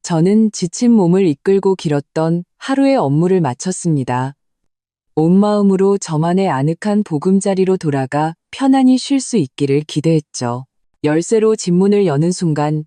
저는 지친 몸을 이끌고 길었던 하루의 업무를 마쳤습니다. 온 마음으로 저만의 아늑한 보금자리로 돌아가 편안히 쉴 수 있기를 기대했죠. 열쇠로 집 문을 여는 순간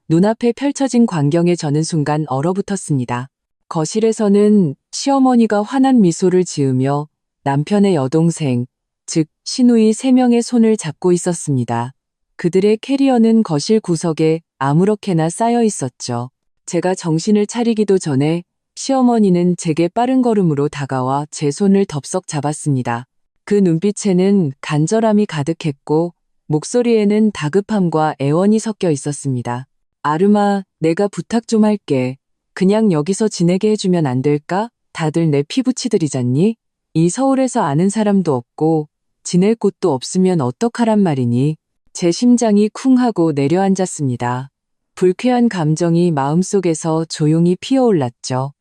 눈앞에 펼쳐진 광경에 저는 순간 얼어붙었습니다. 거실에서는 시어머니가 환한 미소를 지으며 남편의 여동생, 즉 시누이 3명의 손을 잡고 있었습니다. 그들의 캐리어는 거실 구석에 아무렇게나 쌓여 있었죠. 제가 정신을 차리기도 전에 시어머니는 제게 빠른 걸음으로 다가와 제 손을 덥석 잡았습니다. 그 눈빛에는 간절함이 가득했고 목소리에는 다급함과 애원이 섞여 있었습니다. 아름아, 내가 부탁 좀 할게. 그냥 여기서 지내게 해주면 안 될까? 다들 내 피부치들이잖니? 이 서울에서 아는 사람도 없고 지낼 곳도 없으면 어떡하란 말이니? 제 심장이 쿵 하고 내려앉았습니다. 불쾌한 감정이 마음속에서 조용히 피어올랐죠.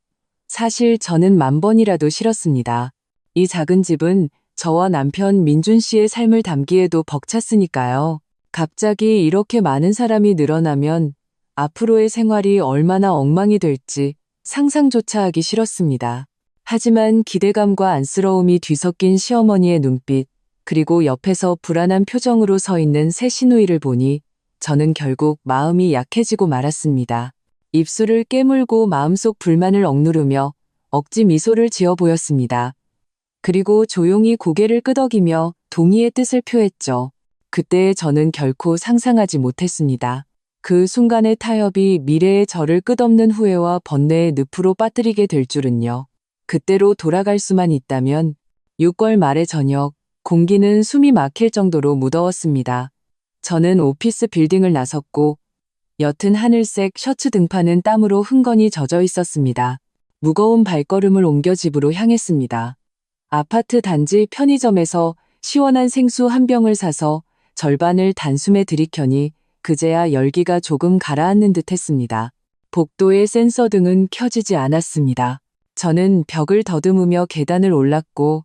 사실 저는 10,000번이라도 싫었습니다. 이 작은 집은 저와 남편 민준 씨의 삶을 담기에도 벅찼으니까요. 갑자기 이렇게 많은 사람이 늘어나면 앞으로의 생활이 얼마나 엉망이 될지 상상조차 하기 싫었습니다. 하지만 기대감과 안쓰러움이 뒤섞인 시어머니의 눈빛, 그리고 옆에서 불안한 표정으로 서 있는 새 시누이를 보니 저는 결국 마음이 약해지고 말았습니다. 입술을 깨물고 마음속 불만을 억누르며 억지 미소를 지어 보였습니다. 그리고 조용히 고개를 끄덕이며 동의의 뜻을 표했죠. 그때 저는 결코 상상하지 못했습니다. 그 순간의 타협이 미래의 저를 끝없는 후회와 번뇌의 늪으로 빠뜨리게 될 줄은요. 그때로 돌아갈 수만 있다면 6월 말의 저녁, 공기는 숨이 막힐 정도로 무더웠습니다. 저는 오피스 빌딩을 나섰고 옅은 하늘색 셔츠 등판은 땀으로 흥건히 젖어 있었습니다. 무거운 발걸음을 옮겨 집으로 향했습니다. 아파트 단지 편의점에서 시원한 생수 한 병을 사서 절반을 단숨에 들이켜니 그제야 열기가 조금 가라앉는 듯 했습니다. 복도의 센서 등은 켜지지 않았습니다. 저는 벽을 더듬으며 계단을 올랐고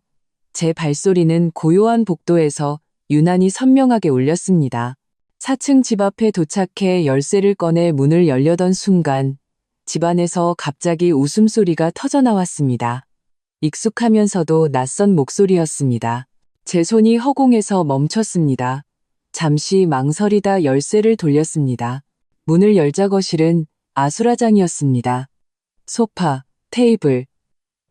제 발소리는 고요한 복도에서 유난히 선명하게 울렸습니다. 4층 집 앞에 도착해 열쇠를 꺼내 문을 열려던 순간 집안에서 갑자기 웃음소리가 터져나왔습니다. 익숙하면서도 낯선 목소리였습니다. 제 손이 허공에서 멈췄습니다. 잠시 망설이다 열쇠를 돌렸습니다. 문을 열자 거실은 아수라장이었습니다. 소파, 테이블,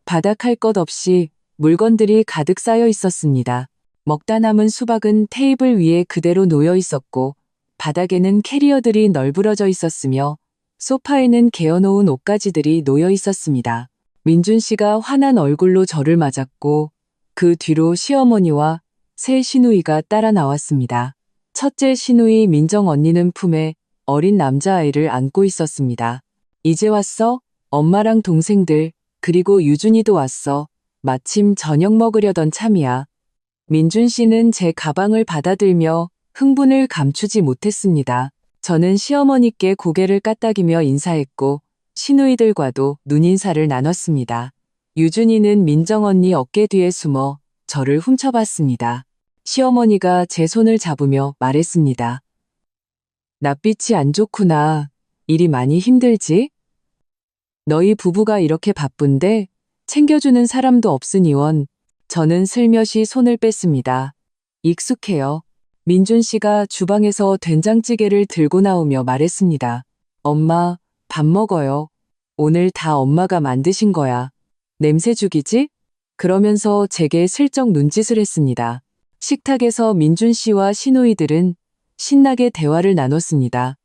바닥 할 것 없이 물건들이 가득 쌓여 있었습니다. 먹다 남은 수박은 테이블 위에 그대로 놓여 있었고 바닥에는 캐리어들이 널브러져 있었으며 소파에는 개어놓은 옷가지들이 놓여 있었습니다. 민준 씨가 환한 얼굴로 저를 맞았고 그 뒤로 시어머니와 새 시누이가 따라 나왔습니다. 첫째 시누이 민정 언니는 품에 어린 남자아이를 안고 있었습니다. 이제 왔어? 엄마랑 동생들, 그리고 유준이도 왔어. 마침 저녁 먹으려던 참이야. 민준 씨는 제 가방을 받아들며 흥분을 감추지 못했습니다. 저는 시어머니께 고개를 까딱이며 인사했고 시누이들과도 눈인사를 나눴습니다. 유준이는 민정 언니 어깨 뒤에 숨어 저를 훔쳐봤습니다. 시어머니가 제 손을 잡으며 말했습니다. 낯빛이 안 좋구나. 일이 많이 힘들지? 너희 부부가 이렇게 바쁜데 챙겨주는 사람도 없으니원. 저는 슬며시 손을 뺐습니다. 익숙해요. 민준 씨가 주방에서 된장찌개를 들고 나오며 말했습니다. 엄마, 밥 먹어요. 오늘 다 엄마가 만드신 거야. 냄새 죽이지? 그러면서 제게 슬쩍 눈짓을 했습니다. 식탁에서 민준 씨와 시누이들은 신나게 대화를 나눴습니다.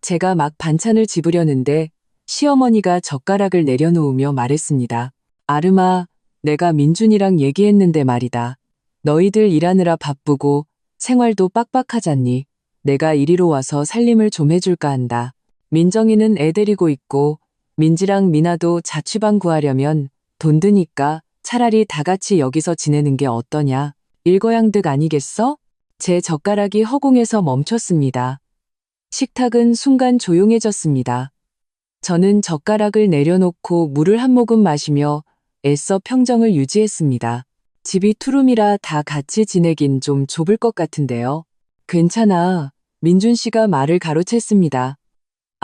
제가 막 반찬을 집으려는데 시어머니가 젓가락을 내려놓으며 말했습니다. 아름아, 내가 민준이랑 얘기했는데 말이다. 너희들 일하느라 바쁘고 생활도 빡빡하잖니. 내가 이리로 와서 살림을 좀 해줄까 한다. 민정이는 애 데리고 있고 민지랑 미나도 자취방 구하려면 돈 드니까 차라리 다 같이 여기서 지내는 게 어떠냐. 일거양득 아니겠어? 제 젓가락이 허공에서 멈췄습니다. 식탁은 순간 조용해졌습니다. 저는 젓가락을 내려놓고 물을 한 모금 마시며 애써 평정을 유지했습니다. 집이 투룸이라 다 같이 지내긴 좀 좁을 것 같은데요. 괜찮아. 민준 씨가 말을 가로챘습니다.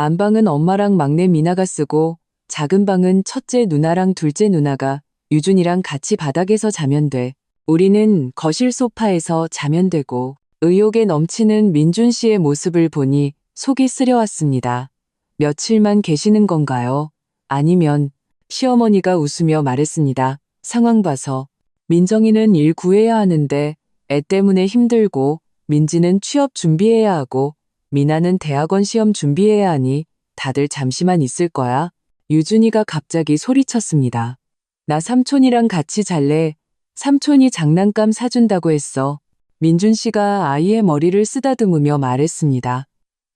안방은 엄마랑 막내 미나가 쓰고 작은 방은 첫째 누나랑 둘째 누나가 유준이랑 같이 바닥에서 자면 돼. 우리는 거실 소파에서 자면 되고 의욕에 넘치는 민준 씨의 모습을 보니 속이 쓰려왔습니다. 며칠만 계시는 건가요? 아니면 시어머니가 웃으며 말했습니다. 상황 봐서 민정이는 일 구해야 하는데 애 때문에 힘들고 민지는 취업 준비해야 하고 미나는 대학원 시험 준비해야 하니 다들 잠시만 있을 거야. 유준이가 갑자기 소리쳤습니다. 나 삼촌이랑 같이 잘래. 삼촌이 장난감 사준다고 했어. 민준 씨가 아이의 머리를 쓰다듬으며 말했습니다.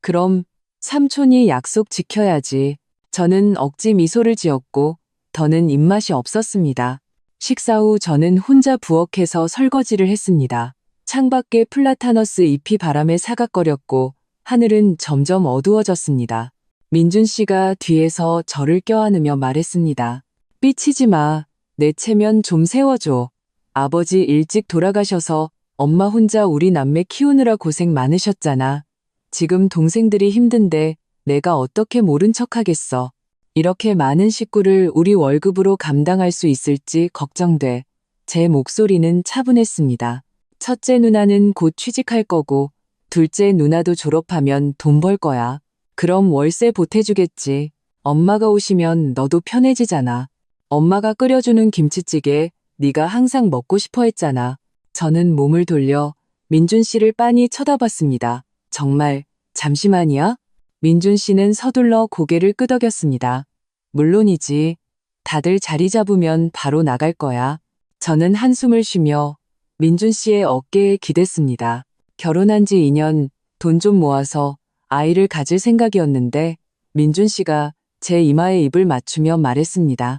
그럼 삼촌이 약속 지켜야지. 저는 억지 미소를 지었고 더는 입맛이 없었습니다. 식사 후 저는 혼자 부엌에서 설거지를 했습니다. 창밖에 플라타너스 잎이 바람에 사각거렸고 하늘은 점점 어두워졌습니다. 민준 씨가 뒤에서 저를 껴안으며 말했습니다. 삐치지 마. 내 체면 좀 세워줘. 아버지 일찍 돌아가셔서 엄마 혼자 우리 남매 키우느라 고생 많으셨잖아. 지금 동생들이 힘든데 내가 어떻게 모른 척하겠어. 이렇게 많은 식구를 우리 월급으로 감당할 수 있을지 걱정돼. 제 목소리는 차분했습니다. 첫째 누나는 곧 취직할 거고 둘째 누나도 졸업하면 돈 벌 거야. 그럼 월세 보태주겠지. 엄마가 오시면 너도 편해지잖아. 엄마가 끓여주는 김치찌개 네가 항상 먹고 싶어 했잖아. 저는 몸을 돌려 민준 씨를 빤히 쳐다봤습니다. 정말 잠시만이야? 민준 씨는 서둘러 고개를 끄덕였습니다. 물론이지. 다들 자리 잡으면 바로 나갈 거야. 저는 한숨을 쉬며 민준 씨의 어깨에 기댔습니다. 결혼한 지 2년, 돈 좀 모아서 아이를 가질 생각이었는데 민준 씨가 제 이마에 입을 맞추며 말했습니다.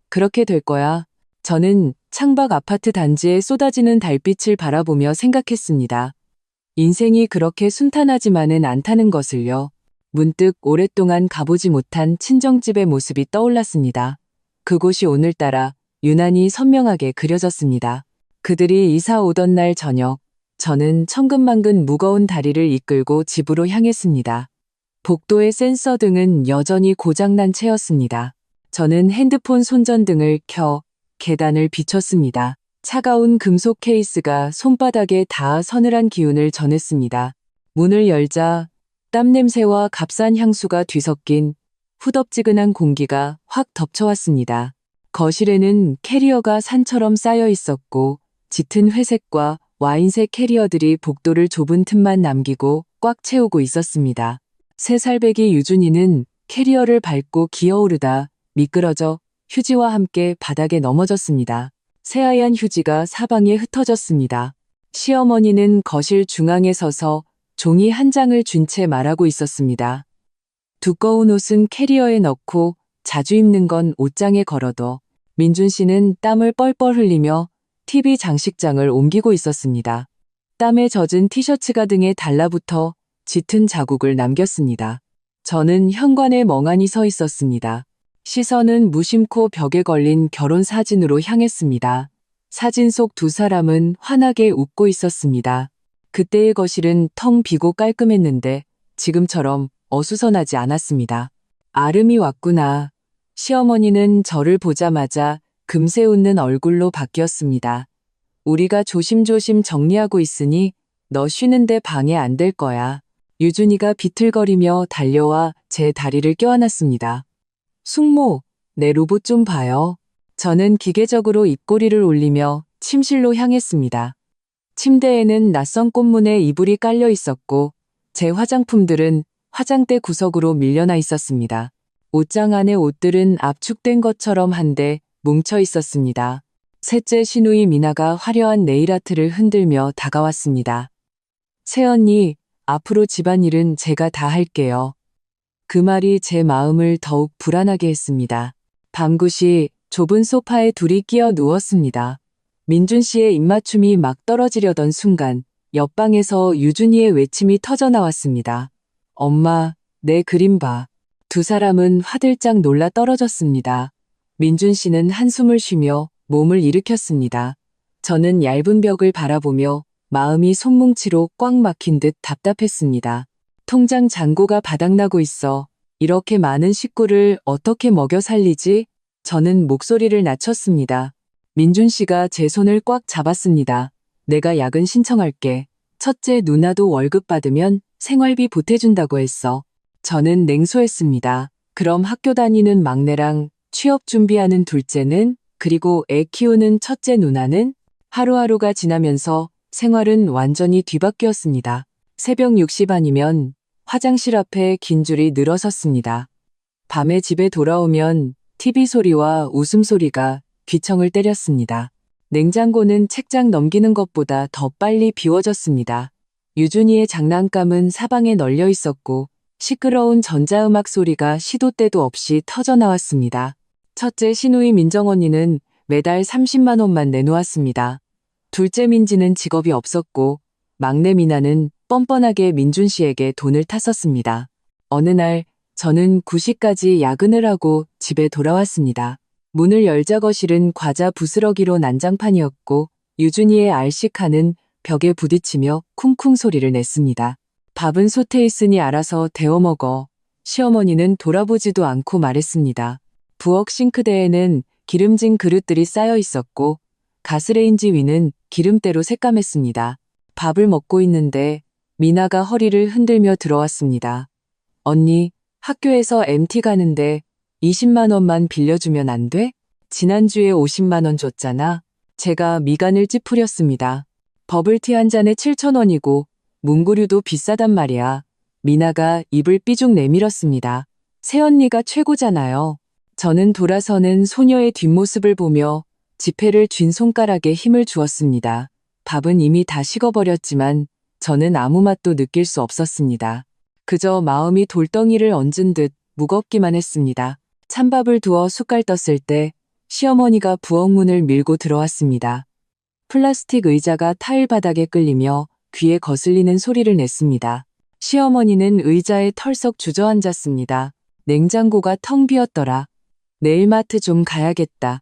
그렇게 될 거야. 저는 창밖 아파트 단지에 쏟아지는 달빛을 바라보며 생각했습니다. 인생이 그렇게 순탄하지만은 않다는 것을요. 문득 오랫동안 가보지 못한 친정집의 모습이 떠올랐습니다. 그곳이 오늘따라 유난히 선명하게 그려졌습니다. 그들이 이사 오던 날 저녁, 저는 천근만근 무거운 다리를 이끌고 집으로 향했습니다. 복도의 센서 등은 여전히 고장난 채였습니다. 저는 핸드폰 손전등을 켜 계단을 비췄습니다. 차가운 금속 케이스가 손바닥에 닿아 서늘한 기운을 전했습니다. 문을 열자 땀 냄새와 값싼 향수가 뒤섞인 후덥지근한 공기가 확 덮쳐왔습니다. 거실에는 캐리어가 산처럼 쌓여 있었고 짙은 회색과 와인색 캐리어들이 복도를 좁은 틈만 남기고 꽉 채우고 있었습니다. 3살배기 유준이는 캐리어를 밟고 기어오르다 미끄러져 휴지와 함께 바닥에 넘어졌습니다. 새하얀 휴지가 사방에 흩어졌습니다. 시어머니는 거실 중앙에 서서 종이 한 장을 쥔 채 말하고 있었습니다. 두꺼운 옷은 캐리어에 넣고 자주 입는 건 옷장에 걸어둬. 민준 씨는 땀을 뻘뻘 흘리며 TV 장식장을 옮기고 있었습니다. 땀에 젖은 티셔츠가 등에 달라붙어 짙은 자국을 남겼습니다. 저는 현관에 멍하니 서 있었습니다. 시선은 무심코 벽에 걸린 결혼 사진으로 향했습니다. 사진 속 두 사람은 환하게 웃고 있었습니다. 그때의 거실은 텅 비고 깔끔했는데 지금처럼 어수선하지 않았습니다. 아름이 왔구나. 시어머니는 저를 보자마자 금세 웃는 얼굴로 바뀌었습니다. 우리가 조심조심 정리하고 있으니 너 쉬는데 방해 안 될 거야. 유준이가 비틀거리며 달려와 제 다리를 껴안았습니다. 숙모, 내 로봇 좀 봐요. 저는 기계적으로 입꼬리를 올리며 침실로 향했습니다. 침대에는 낯선 꽃무늬 이불이 깔려 있었고 제 화장품들은 화장대 구석으로 밀려나 있었습니다. 옷장 안의 옷들은 압축된 것처럼 한데 뭉쳐 있었습니다. 셋째 시누이 미나가 화려한 네일아트를 흔들며 다가왔습니다. 새언니, 앞으로 집안일은 제가 다 할게요. 그 말이 제 마음을 더욱 불안하게 했습니다. 밤 9시 좁은 소파에 둘이 끼어 누웠습니다. 민준 씨의 입맞춤이 막 떨어지려던 순간 옆방에서 유준이의 외침이 터져나왔습니다. 엄마, 내 그림 봐. 두 사람은 화들짝 놀라 떨어졌습니다. 민준 씨는 한숨을 쉬며 몸을 일으켰습니다. 저는 얇은 벽을 바라보며 마음이 손뭉치로 꽉 막힌 듯 답답했습니다. 통장 잔고가 바닥나고 있어 이렇게 많은 식구를 어떻게 먹여 살리지? 저는 목소리를 낮췄습니다. 민준 씨가 제 손을 꽉 잡았습니다. 내가 야근 신청할게. 첫째 누나도 월급 받으면 생활비 보태준다고 했어. 저는 냉소했습니다. 그럼 학교 다니는 막내랑 취업 준비하는 둘째는, 그리고 애 키우는 첫째 누나는? 하루하루가 지나면서 생활은 완전히 뒤바뀌었습니다. 새벽 6시 반이면 화장실 앞에 긴 줄이 늘어섰습니다. 밤에 집에 돌아오면 TV 소리와 웃음소리가 귀청을 때렸습니다. 냉장고는 책장 넘기는 것보다 더 빨리 비워졌습니다. 유준이의 장난감은 사방에 널려 있었고 시끄러운 전자음악 소리가 시도 때도 없이 터져나왔습니다. 첫째 시누이 민정 언니는 매달 30만 원만 내놓았습니다. 둘째 민지는 직업이 없었고 막내 미나는 뻔뻔하게 민준 씨에게 돈을 탔었습니다. 어느 날 저는 9시까지 야근을 하고 집에 돌아왔습니다. 문을 열자 거실은 과자 부스러기로 난장판이었고 유준이의 알씨카는 벽에 부딪히며 쿵쿵 소리를 냈습니다. 밥은 솥에 있으니 알아서 데워 먹어. 시어머니는 돌아보지도 않고 말했습니다. 부엌 싱크대에는 기름진 그릇들이 쌓여 있었고 가스레인지 위는 기름때로 새까맸습니다. 밥을 먹고 있는데 미나가 허리를 흔들며 들어왔습니다. 언니, 학교에서 MT 가는데 20만 원만 빌려주면 안 돼? 지난주에 50만 원 줬잖아. 제가 미간을 찌푸렸습니다. 버블티 한 잔에 7천 원이고 문구류도 비싸단 말이야. 미나가 입을 삐죽 내밀었습니다. 새언니가 최고잖아요. 저는 돌아서는 소녀의 뒷모습을 보며 지폐를 쥔 손가락에 힘을 주었습니다. 밥은 이미 다 식어버렸지만 저는 아무 맛도 느낄 수 없었습니다. 그저 마음이 돌덩이를 얹은 듯 무겁기만 했습니다. 찬밥을 두어 숟갈 떴을 때 시어머니가 부엌 문을 밀고 들어왔습니다. 플라스틱 의자가 타일 바닥에 끌리며 귀에 거슬리는 소리를 냈습니다. 시어머니는 의자에 털썩 주저앉았습니다. 냉장고가 텅 비었더라. 내일 마트 좀 가야겠다.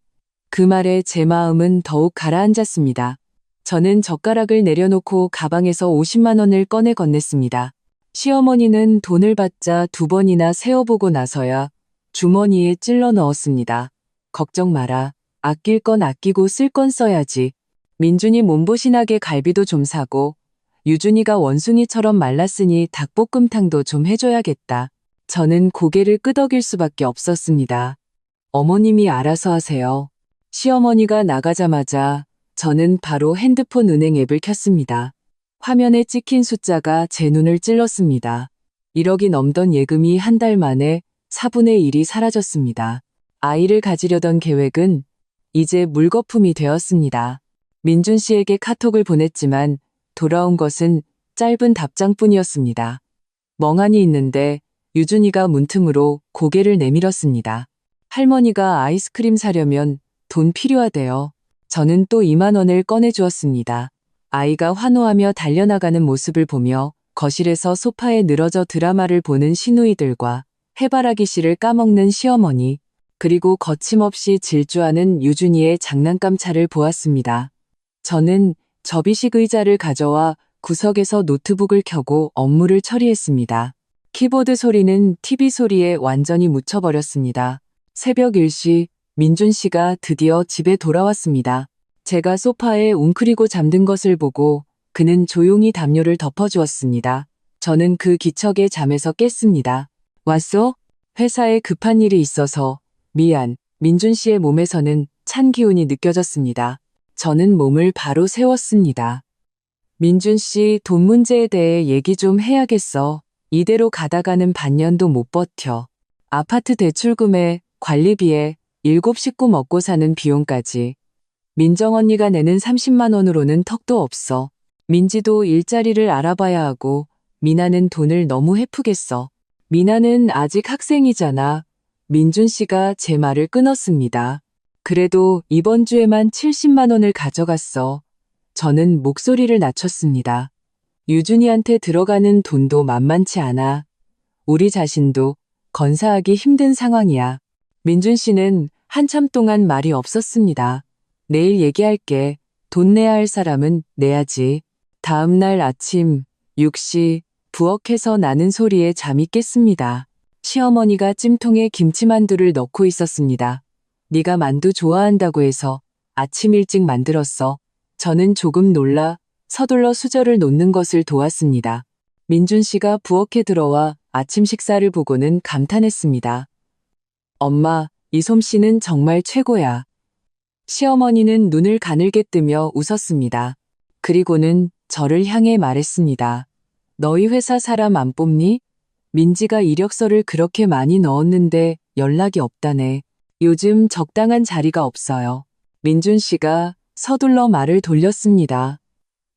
그 말에 제 마음은 더욱 가라앉았습니다. 저는 젓가락을 내려놓고 가방에서 50만 원을 꺼내 건넸습니다. 시어머니는 돈을 받자 2번이나 세어보고 나서야 주머니에 찔러 넣었습니다. 걱정 마라. 아낄 건 아끼고 쓸 건 써야지. 민준이 몸보신하게 갈비도 좀 사고 유준이가 원숭이처럼 말랐으니 닭볶음탕도 좀 해줘야겠다. 저는 고개를 끄덕일 수밖에 없었습니다. 어머님이 알아서 하세요. 시어머니가 나가자마자 저는 바로 핸드폰 은행 앱을 켰습니다. 화면에 찍힌 숫자가 제 눈을 찔렀습니다. 1억이 넘던 예금이 한 달 만에 4분의 1이 사라졌습니다. 아이를 가지려던 계획은 이제 물거품이 되었습니다. 민준 씨에게 카톡을 보냈지만 돌아온 것은 짧은 답장뿐이었습니다. 멍하니 있는데 유준이가 문틈으로 고개를 내밀었습니다. 할머니가 아이스크림 사려면 돈 필요하대요. 저는 또 2만 원을 꺼내주었습니다. 아이가 환호하며 달려나가는 모습을 보며 거실에서 소파에 늘어져 드라마를 보는 시누이들과 해바라기 씨를 까먹는 시어머니, 그리고 거침없이 질주하는 유준이의 장난감 차를 보았습니다. 저는 접이식 의자를 가져와 구석에서 노트북을 켜고 업무를 처리했습니다. 키보드 소리는 TV 소리에 완전히 묻혀버렸습니다. 새벽 1시 민준 씨가 드디어 집에 돌아왔습니다. 제가 소파에 웅크리고 잠든 것을 보고 그는 조용히 담요를 덮어주었습니다. 저는 그 기척에 잠에서 깼습니다. 왔어? 회사에 급한 일이 있어서 미안. 민준 씨의 몸에서는 찬 기운이 느껴졌습니다. 저는 몸을 바로 세웠습니다. 민준 씨, 돈 문제에 대해 얘기 좀 해야겠어. 이대로 가다가는 반년도 못 버텨. 아파트 대출금에 관리비에 7식구 먹고 사는 비용까지. 민정 언니가 내는 30만 원으로는 턱도 없어. 민지도 일자리를 알아봐야 하고 미나는 돈을 너무 헤프겠어. 미나는 아직 학생이잖아. 민준 씨가 제 말을 끊었습니다. 그래도 이번 주에만 70만 원을 가져갔어. 저는 목소리를 낮췄습니다. 유준이한테 들어가는 돈도 만만치 않아. 우리 자신도 건사하기 힘든 상황이야. 민준 씨는 한참 동안 말이 없었습니다. 내일 얘기할게. 돈 내야 할 사람은 내야지. 다음 날 아침 6시 부엌에서 나는 소리에 잠이 깼습니다. 시어머니가 찜통에 김치만두를 넣고 있었습니다. 네가 만두 좋아한다고 해서 아침 일찍 만들었어. 저는 조금 놀라 서둘러 수저를 놓는 것을 도왔습니다. 민준 씨가 부엌에 들어와 아침 식사를 보고는 감탄했습니다. 엄마, 이 솜씨는 정말 최고야. 시어머니는 눈을 가늘게 뜨며 웃었습니다. 그리고는 저를 향해 말했습니다. 너희 회사 사람 안 뽑니? 민지가 이력서를 그렇게 많이 넣었는데 연락이 없다네. 요즘 적당한 자리가 없어요. 민준 씨가 서둘러 말을 돌렸습니다.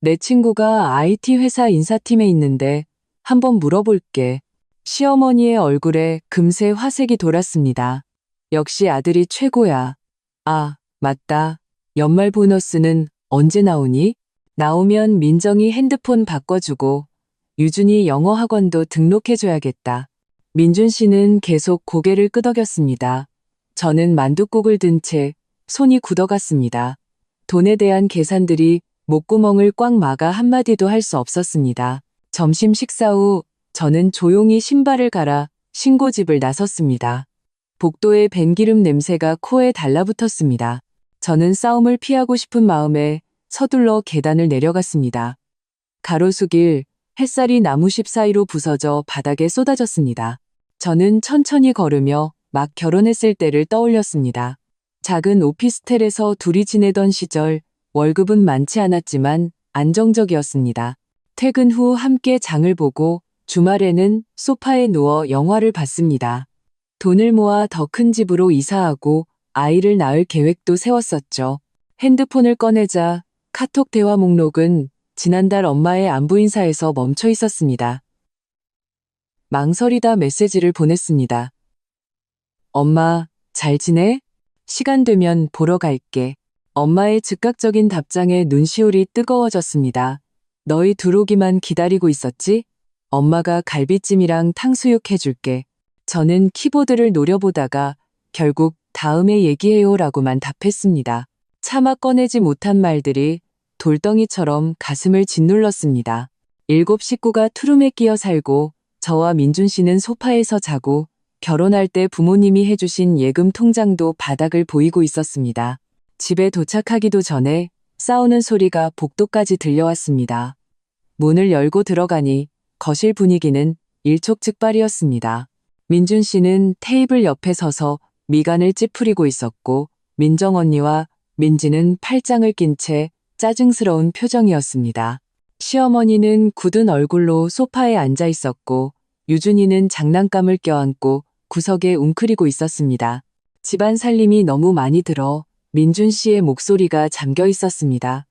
내 친구가 IT 회사 인사팀에 있는데 한번 물어볼게. 시어머니의 얼굴에 금세 화색이 돌았습니다. 역시 아들이 최고야. 아, 맞다. 연말 보너스는 언제 나오니? 나오면 민정이 핸드폰 바꿔주고 유준이 영어 학원도 등록해줘야겠다. 민준 씨는 계속 고개를 끄덕였습니다. 저는 만둣국을 든 채 손이 굳어갔습니다. 돈에 대한 계산들이 목구멍을 꽉 막아 한마디도 할 수 없었습니다. 점심 식사 후 저는 조용히 신발을 갈아 신고집을 나섰습니다. 복도의 벤기름 냄새가 코에 달라붙었습니다. 저는 싸움을 피하고 싶은 마음에 서둘러 계단을 내려갔습니다. 가로수길, 햇살이 나무십 사이로 부서져 바닥에 쏟아졌습니다. 저는 천천히 걸으며 막 결혼했을 때를 떠올렸습니다. 작은 오피스텔에서 둘이 지내던 시절, 월급은 많지 않았지만 안정적이었습니다. 퇴근 후 함께 장을 보고 주말에는 소파에 누워 영화를 봤습니다. 돈을 모아 더 큰 집으로 이사하고 아이를 낳을 계획도 세웠었죠. 핸드폰을 꺼내자 카톡 대화 목록은 지난달 엄마의 안부 인사에서 멈춰 있었습니다. 망설이다 메시지를 보냈습니다. 엄마, 잘 지내? 시간 되면 보러 갈게. 엄마의 즉각적인 답장에 눈시울이 뜨거워졌습니다. 너희 들어오기만 기다리고 있었지? 엄마가 갈비찜이랑 탕수육 해줄게. 저는 키보드를 노려보다가 결국 다음에 얘기해요라고만 답했습니다. 차마 꺼내지 못한 말들이 돌덩이처럼 가슴을 짓눌렀습니다. 7 식구가 투룸에 끼어 살고 저와 민준 씨는 소파에서 자고 결혼할 때 부모님이 해주신 예금 통장도 바닥을 보이고 있었습니다. 집에 도착하기도 전에 싸우는 소리가 복도까지 들려왔습니다. 문을 열고 들어가니 거실 분위기는 일촉즉발이었습니다. 민준 씨는 테이블 옆에 서서 미간을 찌푸리고 있었고 민정 언니와 민지는 팔짱을 낀 채 짜증스러운 표정이었습니다. 시어머니는 굳은 얼굴로 소파에 앉아 있었고 유준이는 장난감을 껴안고 구석에 웅크리고 있었습니다. 집안 살림이 너무 많이 들어 민준 씨의 목소리가 잠겨 있었습니다.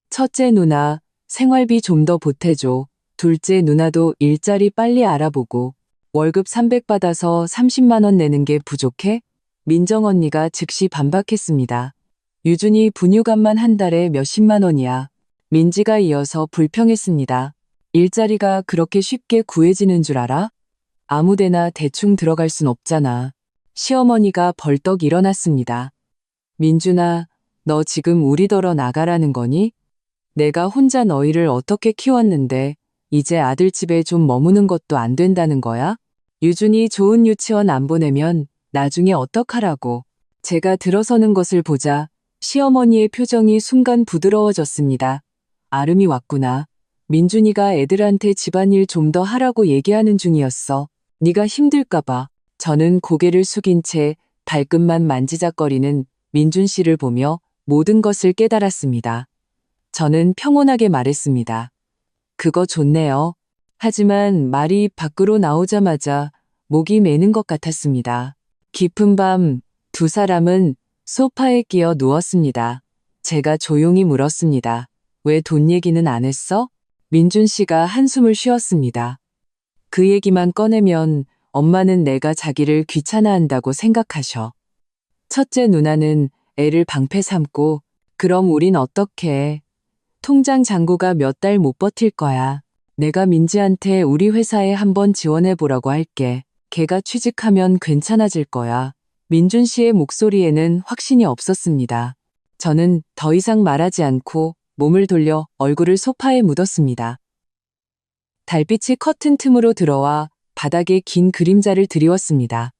첫째 누나, 생활비 좀 더 보태줘. 둘째 누나도 일자리 빨리 알아보고 월급 300 받아서 30만 원 내는 게 부족해? 민정 언니가 즉시 반박했습니다. 유준이 분유값만 한 달에 몇십만 원이야. 민지가 이어서 불평했습니다. 일자리가 그렇게 쉽게 구해지는 줄 알아? 아무데나 대충 들어갈 순 없잖아. 시어머니가 벌떡 일어났습니다. 민준아, 너 지금 우리더러 나가라는 거니? 내가 혼자 너희를 어떻게 키웠는데 이제 아들 집에 좀 머무는 것도 안 된다는 거야? 유준이 좋은 유치원 안 보내면 나중에 어떡하라고. 제가 들어서는 것을 보자 시어머니의 표정이 순간 부드러워졌습니다. 아름이 왔구나. 민준이가 애들한테 집안일 좀 더 하라고 얘기하는 중이었어. 네가 힘들까 봐. 저는 고개를 숙인 채 발끝만 만지작거리는 민준 씨를 보며 모든 것을 깨달았습니다. 저는 평온하게 말했습니다. 그거 좋네요. 하지만 말이 밖으로 나오자마자 목이 메는 것 같았습니다. 깊은 밤 두 사람은 소파에 끼어 누웠습니다. 제가 조용히 물었습니다. 왜 돈 얘기는 안 했어? 민준 씨가 한숨을 쉬었습니다. 그 얘기만 꺼내면 엄마는 내가 자기를 귀찮아한다고 생각하셔. 첫째 누나는 애를 방패 삼고 그럼 우린 어떡해. 통장 잔고가 몇 달 못 버틸 거야. 내가 민지한테 우리 회사에 한번 지원해보라고 할게. 걔가 취직하면 괜찮아질 거야. 민준 씨의 목소리에는 확신이 없었습니다. 저는 더 이상 말하지 않고 몸을 돌려 얼굴을 소파에 묻었습니다. 달빛이 커튼 틈으로 들어와 바닥에 긴 그림자를 드리웠습니다.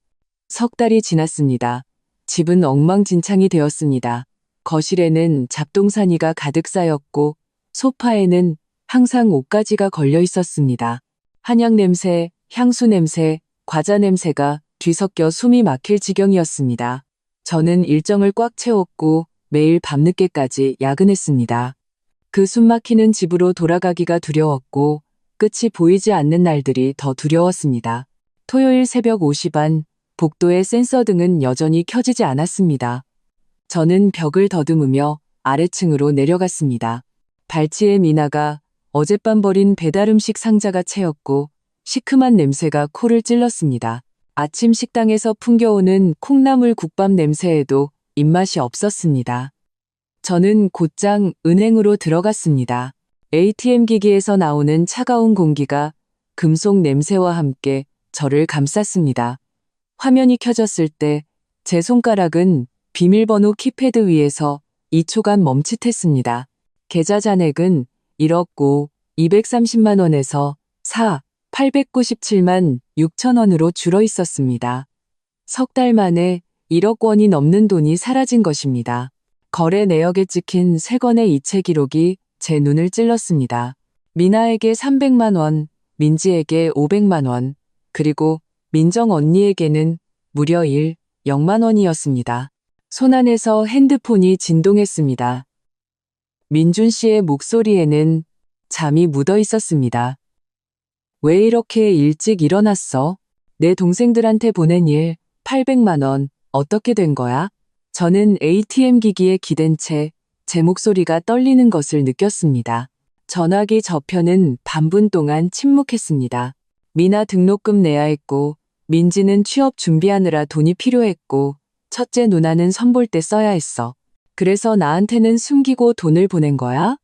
석 달이 지났습니다. 집은 엉망진창이 되었습니다. 거실에는 잡동사니가 가득 쌓였고 소파에는 항상 옷가지가 걸려 있었습니다. 한약 냄새, 향수 냄새, 과자 냄새가 뒤섞여 숨이 막힐 지경이었습니다. 저는 일정을 꽉 채웠고 매일 밤늦게까지 야근했습니다. 그 숨막히는 집으로 돌아가기가 두려웠고 끝이 보이지 않는 날들이 더 두려웠습니다. 토요일 새벽 5시 반, 복도의 센서 등은 여전히 켜지지 않았습니다. 저는 벽을 더듬으며 아래층으로 내려갔습니다. 발치의 미나가 어젯밤 버린 배달음식 상자가 채였고 시큼한 냄새가 코를 찔렀습니다. 아침 식당에서 풍겨오는 콩나물 국밥 냄새에도 입맛이 없었습니다. 저는 곧장 은행으로 들어갔습니다. ATM 기기에서 나오는 차가운 공기가 금속 냄새와 함께 저를 감쌌습니다. 화면이 켜졌을 때 제 손가락은 비밀번호 키패드 위에서 2초간 멈칫했습니다. 계좌 잔액은 1억 5, 230만 원에서 897만 6천 원으로 줄어 있었습니다. 석 달 만에 1억 원이 넘는 돈이 사라진 것입니다. 거래 내역에 찍힌 3건의 이체 기록이 제 눈을 찔렀습니다. 미나에게 300만 원, 민지에게 500만 원, 그리고 민정 언니에게는 무려 0만 원이었습니다. 손안에서 핸드폰이 진동했습니다. 민준 씨의 목소리에는 잠이 묻어 있었습니다. 왜 이렇게 일찍 일어났어? 내 동생들한테 보낸 800만 원 어떻게 된 거야? 저는 ATM 기기에 기댄 채 제 목소리가 떨리는 것을 느꼈습니다. 전화기 저편은 반분 동안 침묵했습니다. 미나 등록금 내야 했고 민지는 취업 준비하느라 돈이 필요했고 첫째 누나는 선볼 때 써야 했어. 그래서 나한테는 숨기고 돈을 보낸 거야?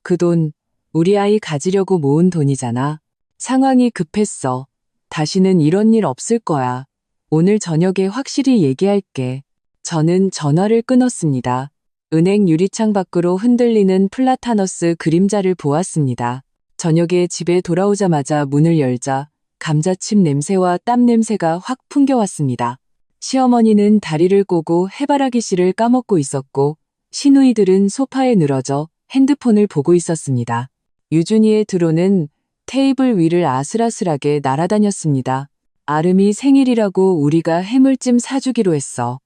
그 돈 우리 아이 가지려고 모은 돈이잖아. 상황이 급했어. 다시는 이런 일 없을 거야. 오늘 저녁에 확실히 얘기할게. 저는 전화를 끊었습니다. 은행 유리창 밖으로 흔들리는 플라타너스 그림자를 보았습니다. 저녁에 집에 돌아오자마자 문을 열자 감자칩 냄새와 땀 냄새가 확 풍겨왔습니다. 시어머니는 다리를 꼬고 해바라기 씨를 까먹고 있었고 시누이들은 소파에 늘어져 핸드폰을 보고 있었습니다. 유준이의 드론은 테이블 위를 아슬아슬하게 날아다녔습니다. 아름이 생일이라고 우리가 해물찜 사주기로 했어.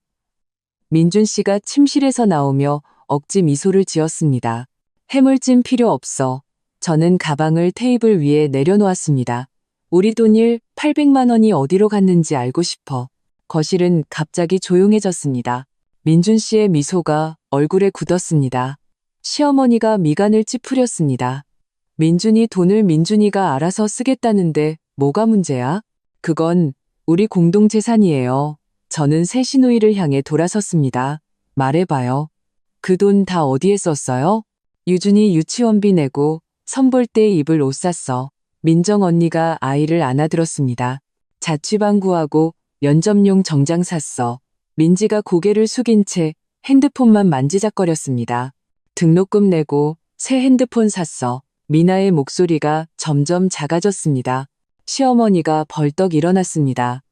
민준 씨가 침실에서 나오며 억지 미소를 지었습니다. 해물찜 필요 없어. 저는 가방을 테이블 위에 내려놓았습니다. 우리 돈 800만 원이 어디로 갔는지 알고 싶어. 거실은 갑자기 조용해졌습니다. 민준 씨의 미소가 얼굴에 굳었습니다. 시어머니가 미간을 찌푸렸습니다. 민준이 돈을 민준이가 알아서 쓰겠다는데 뭐가 문제야? 그건 우리 공동재산이에요. 저는 새 시누이를 향해 돌아섰습니다. 말해봐요. 그 돈 다 어디에 썼어요? 유준이 유치원비 내고 선볼 때 입을 옷 샀어. 민정 언니가 아이를 안아들었습니다. 자취방 구하고 면접용 정장 샀어. 민지가 고개를 숙인 채 핸드폰만 만지작거렸습니다. 등록금 내고 새 핸드폰 샀어. 미나의 목소리가 점점 작아졌습니다. 시어머니가 벌떡 일어났습니다.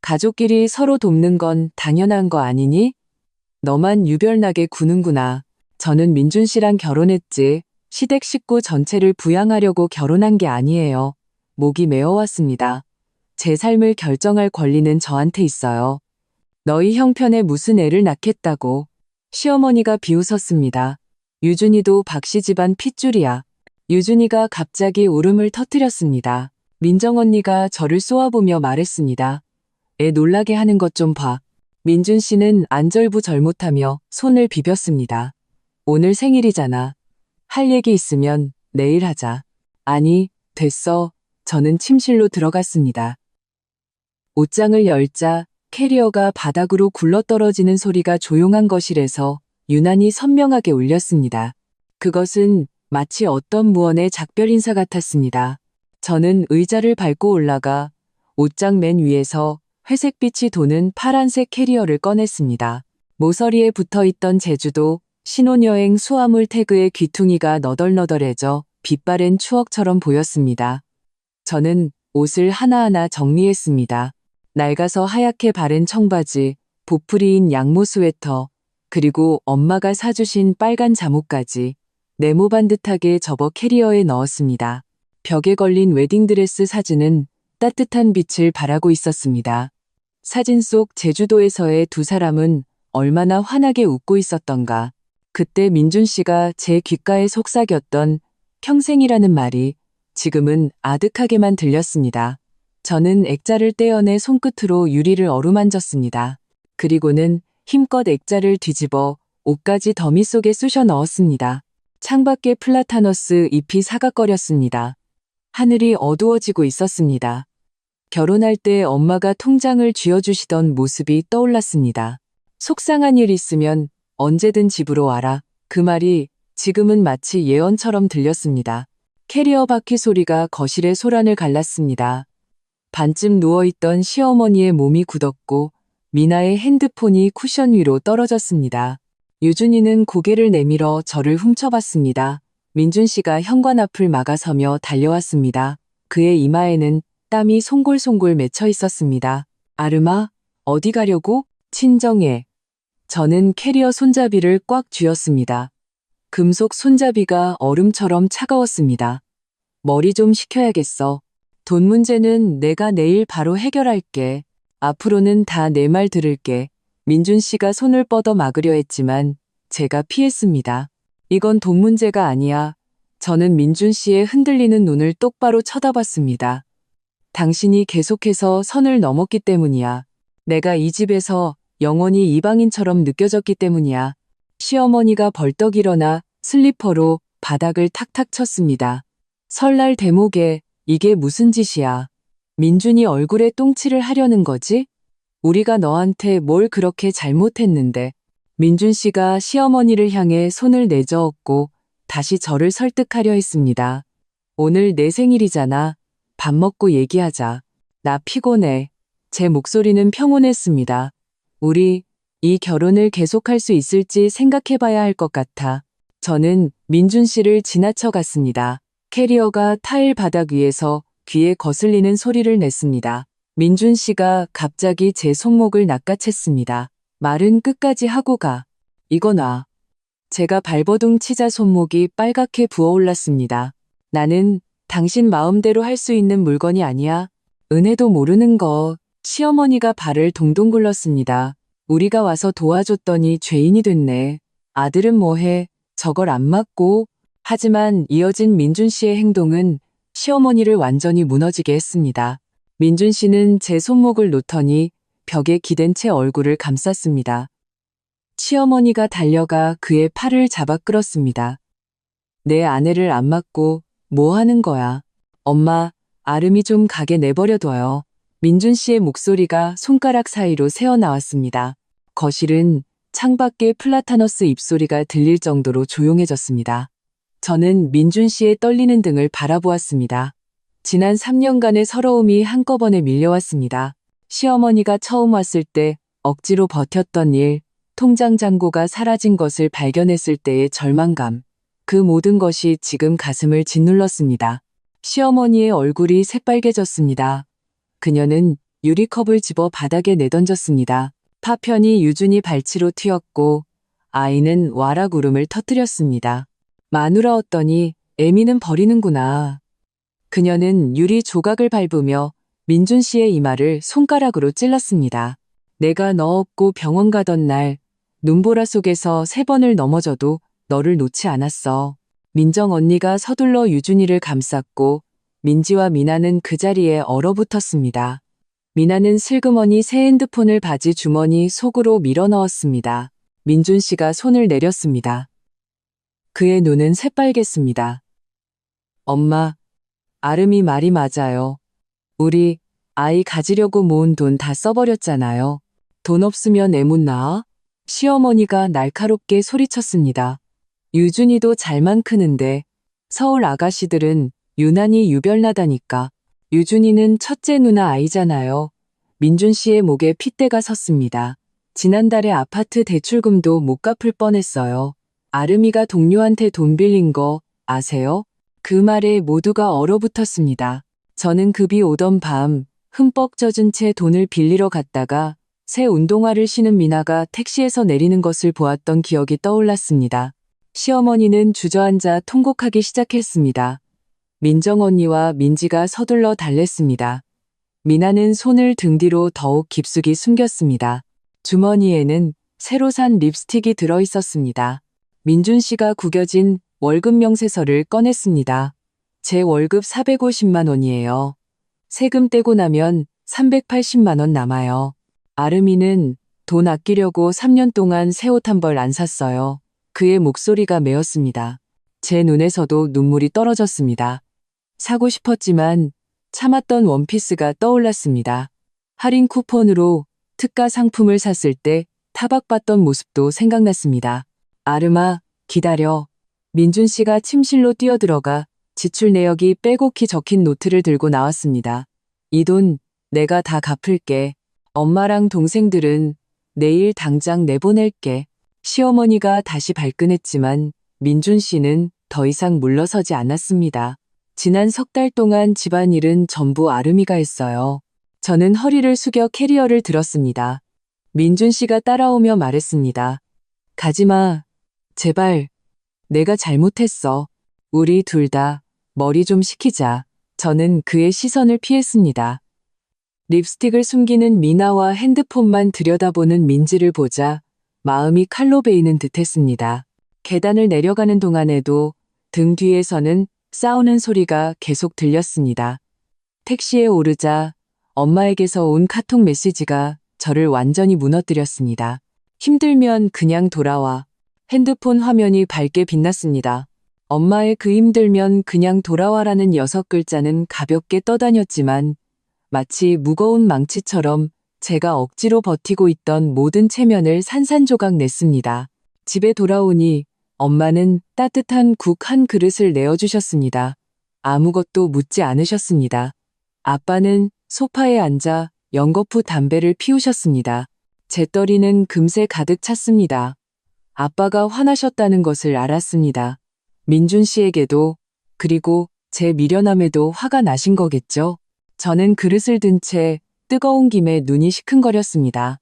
가족끼리 서로 돕는 건 당연한 거 아니니? 너만 유별나게 구는구나. 저는 민준 씨랑 결혼했지. 시댁 식구 전체를 부양하려고 결혼한 게 아니에요. 목이 메어왔습니다. 제 삶을 결정할 권리는 저한테 있어요. 너희 형편에 무슨 애를 낳겠다고. 시어머니가 비웃었습니다. 유준이도 박씨 집안 핏줄이야. 유준이가 갑자기 울음을 터뜨렸습니다. 민정 언니가 저를 쏘아보며 말했습니다. 애 놀라게 하는 것 좀 봐. 민준 씨는 안절부절 못하며 손을 비볐습니다. 오늘 생일이잖아. 할 얘기 있으면 내일 하자. 아니, 됐어. 저는 침실로 들어갔습니다. 옷장을 열자 캐리어가 바닥으로 굴러떨어지는 소리가 조용한 거실에서 유난히 선명하게 울렸습니다. 그것은 마치 어떤 무언의 작별 인사 같았습니다. 저는 의자를 밟고 올라가 옷장 맨 위에서 회색빛이 도는 파란색 캐리어를 꺼냈습니다. 모서리에 붙어있던 제주도 신혼여행 수화물 태그의 귀퉁이가 너덜너덜해져 빛바랜 추억처럼 보였습니다. 저는 옷을 하나하나 정리했습니다. 낡아서 하얗게 바른 청바지, 보풀이인 양모 스웨터, 그리고 엄마가 사주신 빨간 잠옷까지 네모반듯하게 접어 캐리어에 넣었습니다. 벽에 걸린 웨딩드레스 사진은 따뜻한 빛을 발하고 있었습니다. 사진 속 제주도에서의 두 사람은 얼마나 환하게 웃고 있었던가. 그때 민준 씨가 제 귓가에 속삭였던 평생이라는 말이 지금은 아득하게만 들렸습니다. 저는 액자를 떼어내 손끝으로 유리를 어루만졌습니다. 그리고는 힘껏 액자를 뒤집어 옷까지 더미 속에 쑤셔 넣었습니다. 창밖에 플라타너스 잎이 사각거렸습니다. 하늘이 어두워지고 있었습니다. 결혼할 때 엄마가 통장을 쥐어주시던 모습이 떠올랐습니다. 속상한 일 있으면 언제든 집으로 와라. 그 말이 지금은 마치 예언처럼 들렸습니다. 캐리어 바퀴 소리가 거실의 소란을 갈랐습니다. 반쯤 누워있던 시어머니의 몸이 굳었고 미나의 핸드폰이 쿠션 위로 떨어졌습니다. 유준이는 고개를 내밀어 저를 훔쳐봤습니다. 민준 씨가 현관 앞을 막아서며 달려왔습니다. 그의 이마에는 땀이 송골송골 맺혀 있었습니다. 아름아, 어디 가려고? 친정에. 저는 캐리어 손잡이를 꽉 쥐었습니다. 금속 손잡이가 얼음처럼 차가웠습니다. 머리 좀 식혀야겠어. 돈 문제는 내가 내일 바로 해결할게. 앞으로는 다 내 말 들을게. 민준 씨가 손을 뻗어 막으려 했지만 제가 피했습니다. 이건 돈 문제가 아니야. 저는 민준 씨의 흔들리는 눈을 똑바로 쳐다봤습니다. 당신이 계속해서 선을 넘었기 때문이야. 내가 이 집에서 영원히 이방인처럼 느껴졌기 때문이야. 시어머니가 벌떡 일어나 슬리퍼로 바닥을 탁탁 쳤습니다. 설날 대목에 이게 무슨 짓이야. 민준이 얼굴에 똥칠을 하려는 거지? 우리가 너한테 뭘 그렇게 잘못했는데. 민준 씨가 시어머니를 향해 손을 내저었고 다시 저를 설득하려 했습니다. 오늘 내 생일이잖아. 밥 먹고 얘기하자. 나 피곤해. 제 목소리는 평온했습니다. 우리 이 결혼을 계속할 수 있을지 생각해봐야 할 것 같아. 저는 민준 씨를 지나쳐 갔습니다. 캐리어가 타일 바닥 위에서 귀에 거슬리는 소리를 냈습니다. 민준 씨가 갑자기 제 손목을 낚아챘습니다. 말은 끝까지 하고 가. 이거 놔. 제가 발버둥 치자 손목이 빨갛게 부어올랐습니다. 나는 당신 마음대로 할 수 있는 물건이 아니야. 은혜도 모르는 거. 시어머니가 발을 동동 굴렀습니다. 우리가 와서 도와줬더니 죄인이 됐네. 아들은 뭐해? 저걸 안 맞고. 하지만 이어진 민준 씨의 행동은 시어머니를 완전히 무너지게 했습니다. 민준 씨는 제 손목을 놓더니 벽에 기댄 채 얼굴을 감쌌습니다. 시어머니가 달려가 그의 팔을 잡아 끌었습니다. 내 아내를 안 맞고 뭐 하는 거야? 엄마, 아름이 좀 가게 내버려둬요. 민준 씨의 목소리가 손가락 사이로 새어나왔습니다. 거실은 창밖에 플라타너스 입소리가 들릴 정도로 조용해졌습니다. 저는 민준 씨의 떨리는 등을 바라보았습니다. 지난 3년간의 서러움이 한꺼번에 밀려왔습니다. 시어머니가 처음 왔을 때 억지로 버텼던 일, 통장 잔고가 사라진 것을 발견했을 때의 절망감, 그 모든 것이 지금 가슴을 짓눌렀습니다. 시어머니의 얼굴이 새빨개졌습니다. 그녀는 유리컵을 집어 바닥에 내던졌습니다. 파편이 유준이 발치로 튀었고 아이는 와락 울음을 터뜨렸습니다. 마누라었더니 애미는 버리는구나. 그녀는 유리 조각을 밟으며 민준 씨의 이마를 손가락으로 찔렀습니다. 내가 너 업고 병원 가던 날 눈보라 속에서 3번을 넘어져도 너를 놓지 않았어. 민정 언니가 서둘러 유준이를 감쌌고 민지와 미나는 그 자리에 얼어붙었습니다. 미나는 슬그머니 새 핸드폰을 바지 주머니 속으로 밀어넣었습니다. 민준 씨가 손을 내렸습니다. 그의 눈은 새빨갰습니다. 엄마, 아름이 말이 맞아요. 우리 아이 가지려고 모은 돈 다 써버렸잖아요. 돈 없으면 애 못 낳아? 시어머니가 날카롭게 소리쳤습니다. 유준이도 잘만 크는데 서울 아가씨들은 유난히 유별나다니까. 유준이는 첫째 누나 아이잖아요. 민준 씨의 목에 핏대가 섰습니다. 지난달에 아파트 대출금도 못 갚을 뻔했어요. 아름이가 동료한테 돈 빌린 거 아세요? 그 말에 모두가 얼어붙었습니다. 저는 급이 오던 밤 흠뻑 젖은 채 돈을 빌리러 갔다가 새 운동화를 신은 미나가 택시에서 내리는 것을 보았던 기억이 떠올랐습니다. 시어머니는 주저앉아 통곡하기 시작했습니다. 민정 언니와 민지가 서둘러 달랬습니다. 미나는 손을 등 뒤로 더욱 깊숙이 숨겼습니다. 주머니에는 새로 산 립스틱이 들어 있었습니다. 민준 씨가 구겨진 월급 명세서를 꺼냈습니다. 제 월급 450만 원이에요. 세금 떼고 나면 380만 원 남아요. 아름이는 돈 아끼려고 3년 동안 새 옷 한 벌 안 샀어요. 그의 목소리가 메었습니다. 제 눈에서도 눈물이 떨어졌습니다. 사고 싶었지만 참았던 원피스가 떠올랐습니다. 할인 쿠폰으로 특가 상품을 샀을 때 타박받던 모습도 생각났습니다. 아름아, 기다려. 민준 씨가 침실로 뛰어들어가 지출 내역이 빼곡히 적힌 노트를 들고 나왔습니다. 이 돈 내가 다 갚을게. 엄마랑 동생들은 내일 당장 내보낼게. 시어머니가 다시 발끈했지만 민준 씨는 더 이상 물러서지 않았습니다. 지난 석 달 동안 집안일은 전부 아름이가 했어요. 저는 허리를 숙여 캐리어를 들었습니다. 민준 씨가 따라오며 말했습니다. 가지마. 제발. 내가 잘못했어. 우리 둘 다 머리 좀 식히자. 저는 그의 시선을 피했습니다. 립스틱을 숨기는 미나와 핸드폰만 들여다보는 민지를 보자 마음이 칼로 베이는 듯했습니다. 계단을 내려가는 동안에도 등 뒤에서는 싸우는 소리가 계속 들렸습니다. 택시에 오르자 엄마에게서 온 카톡 메시지가 저를 완전히 무너뜨렸습니다. 힘들면 그냥 돌아와. 핸드폰 화면이 밝게 빛났습니다. 엄마의 그 힘들면 그냥 돌아와라는 6글자는 가볍게 떠다녔지만 마치 무거운 망치처럼 제가 억지로 버티고 있던 모든 체면을 산산조각 냈습니다. 집에 돌아오니 엄마는 따뜻한 국 한 그릇을 내어주셨습니다. 아무것도 묻지 않으셨습니다. 아빠는 소파에 앉아 연거푸 담배를 피우셨습니다. 재떨이는 금세 가득 찼습니다. 아빠가 화나셨다는 것을 알았습니다. 민준 씨에게도 그리고 제 미련함에도 화가 나신 거겠죠? 저는 그릇을 든 채 뜨거운 김에 눈이 시큰거렸습니다.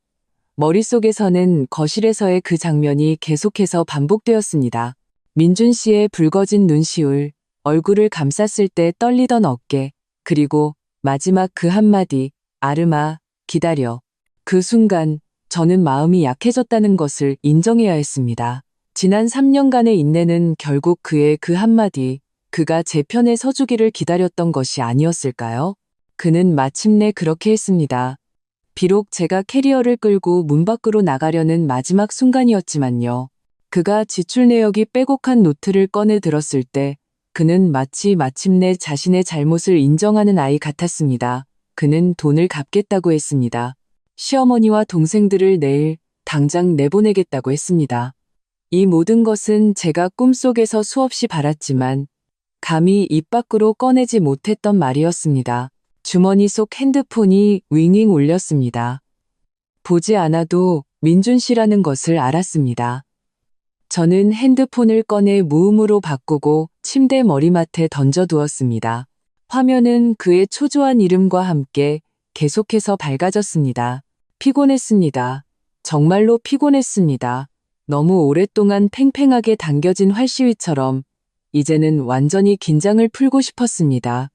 머릿속에서는 거실에서의 그 장면이 계속해서 반복되었습니다. 민준 씨의 붉어진 눈시울, 얼굴을 감쌌을 때 떨리던 어깨, 그리고 마지막 그 한마디, 아름아, 기다려. 그 순간 저는 마음이 약해졌다는 것을 인정해야 했습니다. 지난 3년간의 인내는 결국 그의 그 한마디, 그가 제 편에 서주기를 기다렸던 것이 아니었을까요? 그는 마침내 그렇게 했습니다. 비록 제가 캐리어를 끌고 문 밖으로 나가려는 마지막 순간이었지만요. 그가 지출 내역이 빼곡한 노트를 꺼내 들었을 때 그는 마치 마침내 자신의 잘못을 인정하는 아이 같았습니다. 그는 돈을 갚겠다고 했습니다. 시어머니와 동생들을 내일 당장 내보내겠다고 했습니다. 이 모든 것은 제가 꿈속에서 수없이 바랐지만 감히 입 밖으로 꺼내지 못했던 말이었습니다. 주머니 속 핸드폰이 윙윙 울렸습니다. 보지 않아도 민준 씨라는 것을 알았습니다. 저는 핸드폰을 꺼내 무음으로 바꾸고 침대 머리맡에 던져두었습니다. 화면은 그의 초조한 이름과 함께 계속해서 밝아졌습니다. 피곤했습니다. 정말로 피곤했습니다. 너무 오랫동안 팽팽하게 당겨진 활시위처럼 이제는 완전히 긴장을 풀고 싶었습니다.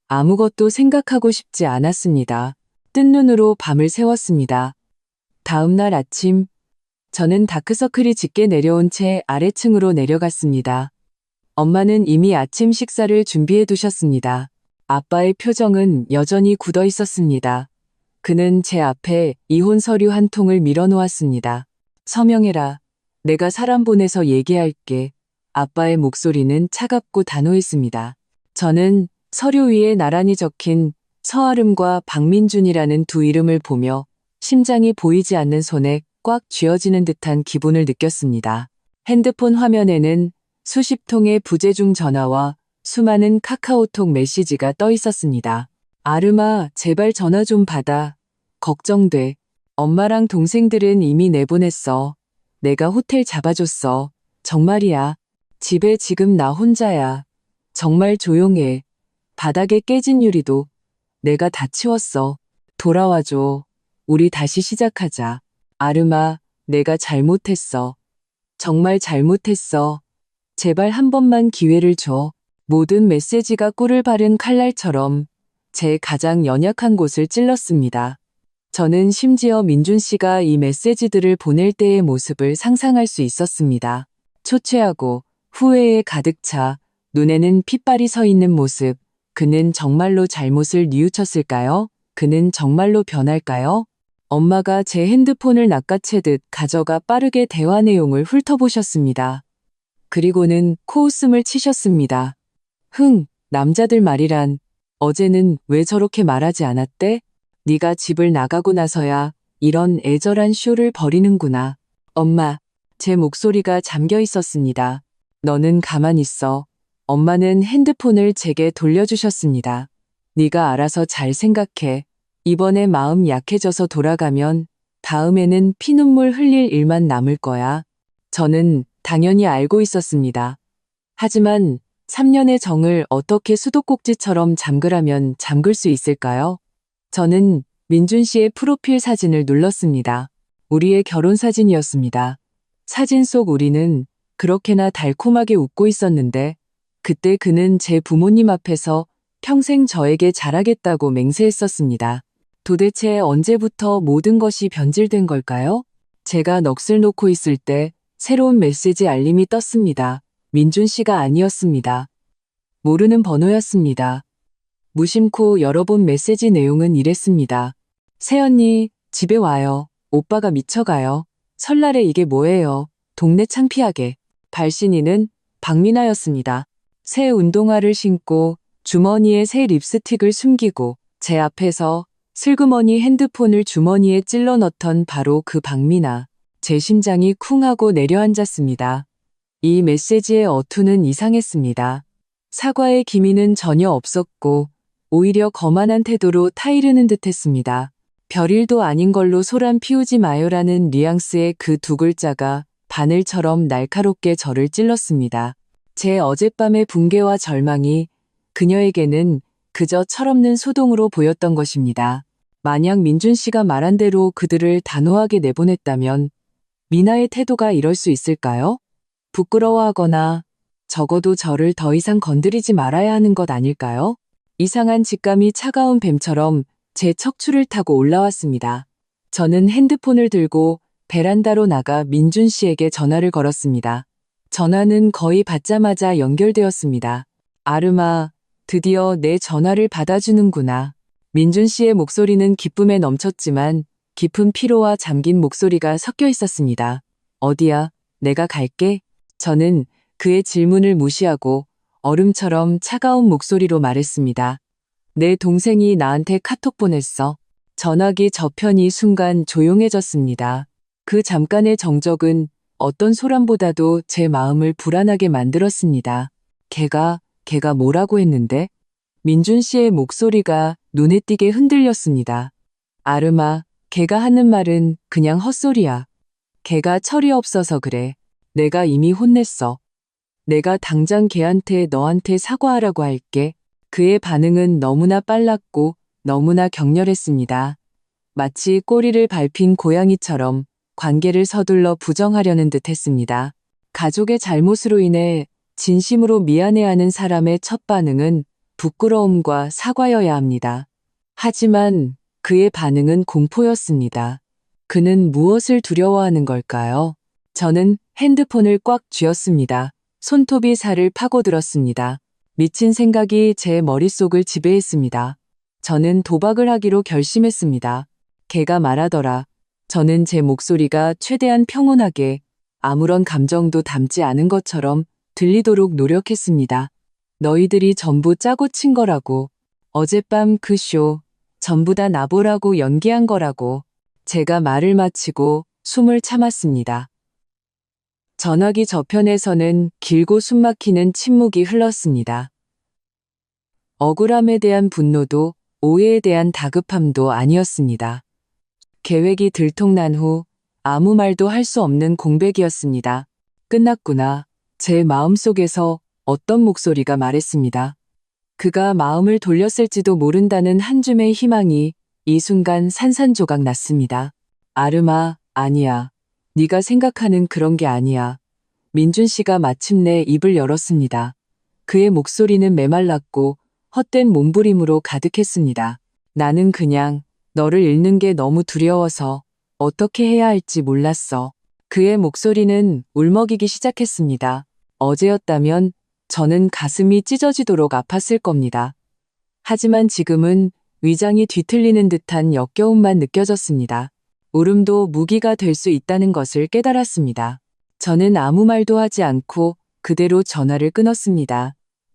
아무것도 생각하고 싶지 않았습니다. 뜬 눈으로 밤을 새웠습니다. 다음 날 아침, 저는 다크서클이 짙게 내려온 채 아래층으로 내려갔습니다. 엄마는 이미 아침 식사를 준비해 두셨습니다. 아빠의 표정은 여전히 굳어 있었습니다. 그는 제 앞에 이혼 서류 한 통을 밀어놓았습니다. 서명해라. 내가 사람 보내서 얘기할게. 아빠의 목소리는 차갑고 단호했습니다. 저는 서류 위에 나란히 적힌 서아름과 박민준이라는 두 이름을 보며 심장이 보이지 않는 손에 꽉 쥐어지는 듯한 기분을 느꼈습니다. 핸드폰 화면에는 수십 통의 부재중 전화와 수많은 카카오톡 메시지가 떠 있었습니다. 아름아, 제발 전화 좀 받아. 걱정돼. 엄마랑 동생들은 이미 내보냈어. 내가 호텔 잡아줬어. 정말이야. 집에 지금 나 혼자야. 정말 조용해. 바닥에 깨진 유리도 내가 다 치웠어. 돌아와줘. 우리 다시 시작하자. 아름아, 내가 잘못했어. 정말 잘못했어. 제발 한 번만 기회를 줘. 모든 메시지가 꿀을 바른 칼날처럼 제 가장 연약한 곳을 찔렀습니다. 저는 심지어 민준 씨가 이 메시지들을 보낼 때의 모습을 상상할 수 있었습니다. 초췌하고 후회에 가득 차 눈에는 핏발이 서 있는 모습. 그는 정말로 잘못을 뉘우쳤을까요? 그는 정말로 변할까요? 엄마가 제 핸드폰을 낚아채듯 가져가 빠르게 대화 내용을 훑어보셨습니다. 그리고는 코웃음을 치셨습니다. 남자들 말이란 어제는 왜 저렇게 말하지 않았대? 네가 집을 나가고 나서야 이런 애절한 쇼를 벌이는구나. 엄마, 제 목소리가 잠겨 있었습니다. 너는 가만히 있어. 엄마는 핸드폰을 제게 돌려주셨습니다. 네가 알아서 잘 생각해. 이번에 마음 약해져서 돌아가면 다음에는 피눈물 흘릴 일만 남을 거야. 저는 당연히 알고 있었습니다. 하지만 3년의 정을 어떻게 수도꼭지처럼 잠그라면 잠글 수 있을까요? 저는 민준 씨의 프로필 사진을 눌렀습니다. 우리의 결혼 사진이었습니다. 사진 속 우리는 그렇게나 달콤하게 웃고 있었는데 그때 그는 제 부모님 앞에서 평생 저에게 잘하겠다고 맹세했었습니다. 도대체 언제부터 모든 것이 변질된 걸까요? 제가 넋을 놓고 있을 때 새로운 메시지 알림이 떴습니다. 민준 씨가 아니었습니다. 모르는 번호였습니다. 무심코 열어본 메시지 내용은 이랬습니다. 새언니, 집에 와요. 오빠가 미쳐가요. 설날에 이게 뭐예요? 동네 창피하게. 발신인은 박미나였습니다. 새 운동화를 신고 주머니에 새 립스틱을 숨기고 제 앞에서 슬그머니 핸드폰을 주머니에 찔러 넣던 바로 그 박미나. 제 심장이 쿵 하고 내려앉았습니다. 이 메시지의 어투는 이상했습니다. 사과의 기미는 전혀 없었고 오히려 거만한 태도로 타이르는 듯했습니다. 별일도 아닌 걸로 소란 피우지 마요라는 뉘앙스의 그 두 글자가 바늘처럼 날카롭게 저를 찔렀습니다. 제 어젯밤의 붕괴와 절망이 그녀에게는 그저 철없는 소동으로 보였던 것입니다. 만약 민준 씨가 말한 대로 그들을 단호하게 내보냈다면 미나의 태도가 이럴 수 있을까요? 부끄러워하거나 적어도 저를 더 이상 건드리지 말아야 하는 것 아닐까요? 이상한 직감이 차가운 뱀처럼 제 척추를 타고 올라왔습니다. 저는 핸드폰을 들고 베란다로 나가 민준 씨에게 전화를 걸었습니다. 전화는 거의 받자마자 연결되었습니다. 아름아, 드디어 내 전화를 받아주는구나. 민준 씨의 목소리는 기쁨에 넘쳤지만 깊은 피로와 잠긴 목소리가 섞여 있었습니다. 어디야? 내가 갈게. 저는 그의 질문을 무시하고 얼음처럼 차가운 목소리로 말했습니다. 내 동생이 나한테 카톡 보냈어. 전화기 저편이 순간 조용해졌습니다. 그 잠깐의 정적은 어떤 소란보다도 제 마음을 불안하게 만들었습니다. 걔가 뭐라고 했는데? 민준 씨의 목소리가 눈에 띄게 흔들렸습니다. 아름아, 걔가 하는 말은 그냥 헛소리야. 걔가 철이 없어서 그래. 내가 이미 혼냈어. 내가 당장 걔한테 너한테 사과하라고 할게. 그의 반응은 너무나 빨랐고 너무나 격렬했습니다. 마치 꼬리를 밟힌 고양이처럼 관계를 서둘러 부정하려는 듯 했습니다. 가족의 잘못으로 인해 진심으로 미안해하는 사람의 첫 반응은 부끄러움과 사과여야 합니다. 하지만 그의 반응은 공포였습니다. 그는 무엇을 두려워하는 걸까요? 저는 핸드폰을 꽉 쥐었습니다. 손톱이 살을 파고들었습니다. 미친 생각이 제 머릿속을 지배했습니다. 저는 도박을 하기로 결심했습니다. 걔가 말하더라. 저는 제 목소리가 최대한 평온하게 아무런 감정도 담지 않은 것처럼 들리도록 노력했습니다. 너희들이 전부 짜고 친 거라고. 어젯밤 그 쇼 전부 다 나보라고 연기한 거라고. 제가 말을 마치고 숨을 참았습니다. 전화기 저편에서는 길고 숨막히는 침묵이 흘렀습니다. 억울함에 대한 분노도 오해에 대한 다급함도 아니었습니다. 계획이 들통난 후 아무 말도 할 수 없는 공백이었습니다. 끝났구나. 제 마음속에서 어떤 목소리가 말했습니다. 그가 마음을 돌렸을지도 모른다는 한 줌의 희망이 이 순간 산산조각 났습니다. 아름아, 아니야. 네가 생각하는 그런 게 아니야. 민준 씨가 마침내 입을 열었습니다. 그의 목소리는 메말랐고 헛된 몸부림으로 가득했습니다. 나는 그냥 너를 잃는 게 너무 두려워서 어떻게 해야 할지 몰랐어. 그의 목소리는 울먹이기 시작했습니다. 어제였다면 저는 가슴이 찢어지도록 아팠을 겁니다. 하지만 지금은 위장이 뒤틀리는 듯한 역겨움만 느껴졌습니다. 울음도 무기가 될 수 있다는 것을 깨달았습니다. 저는 아무 말도 하지 않고 그대로 전화를 끊었습니다.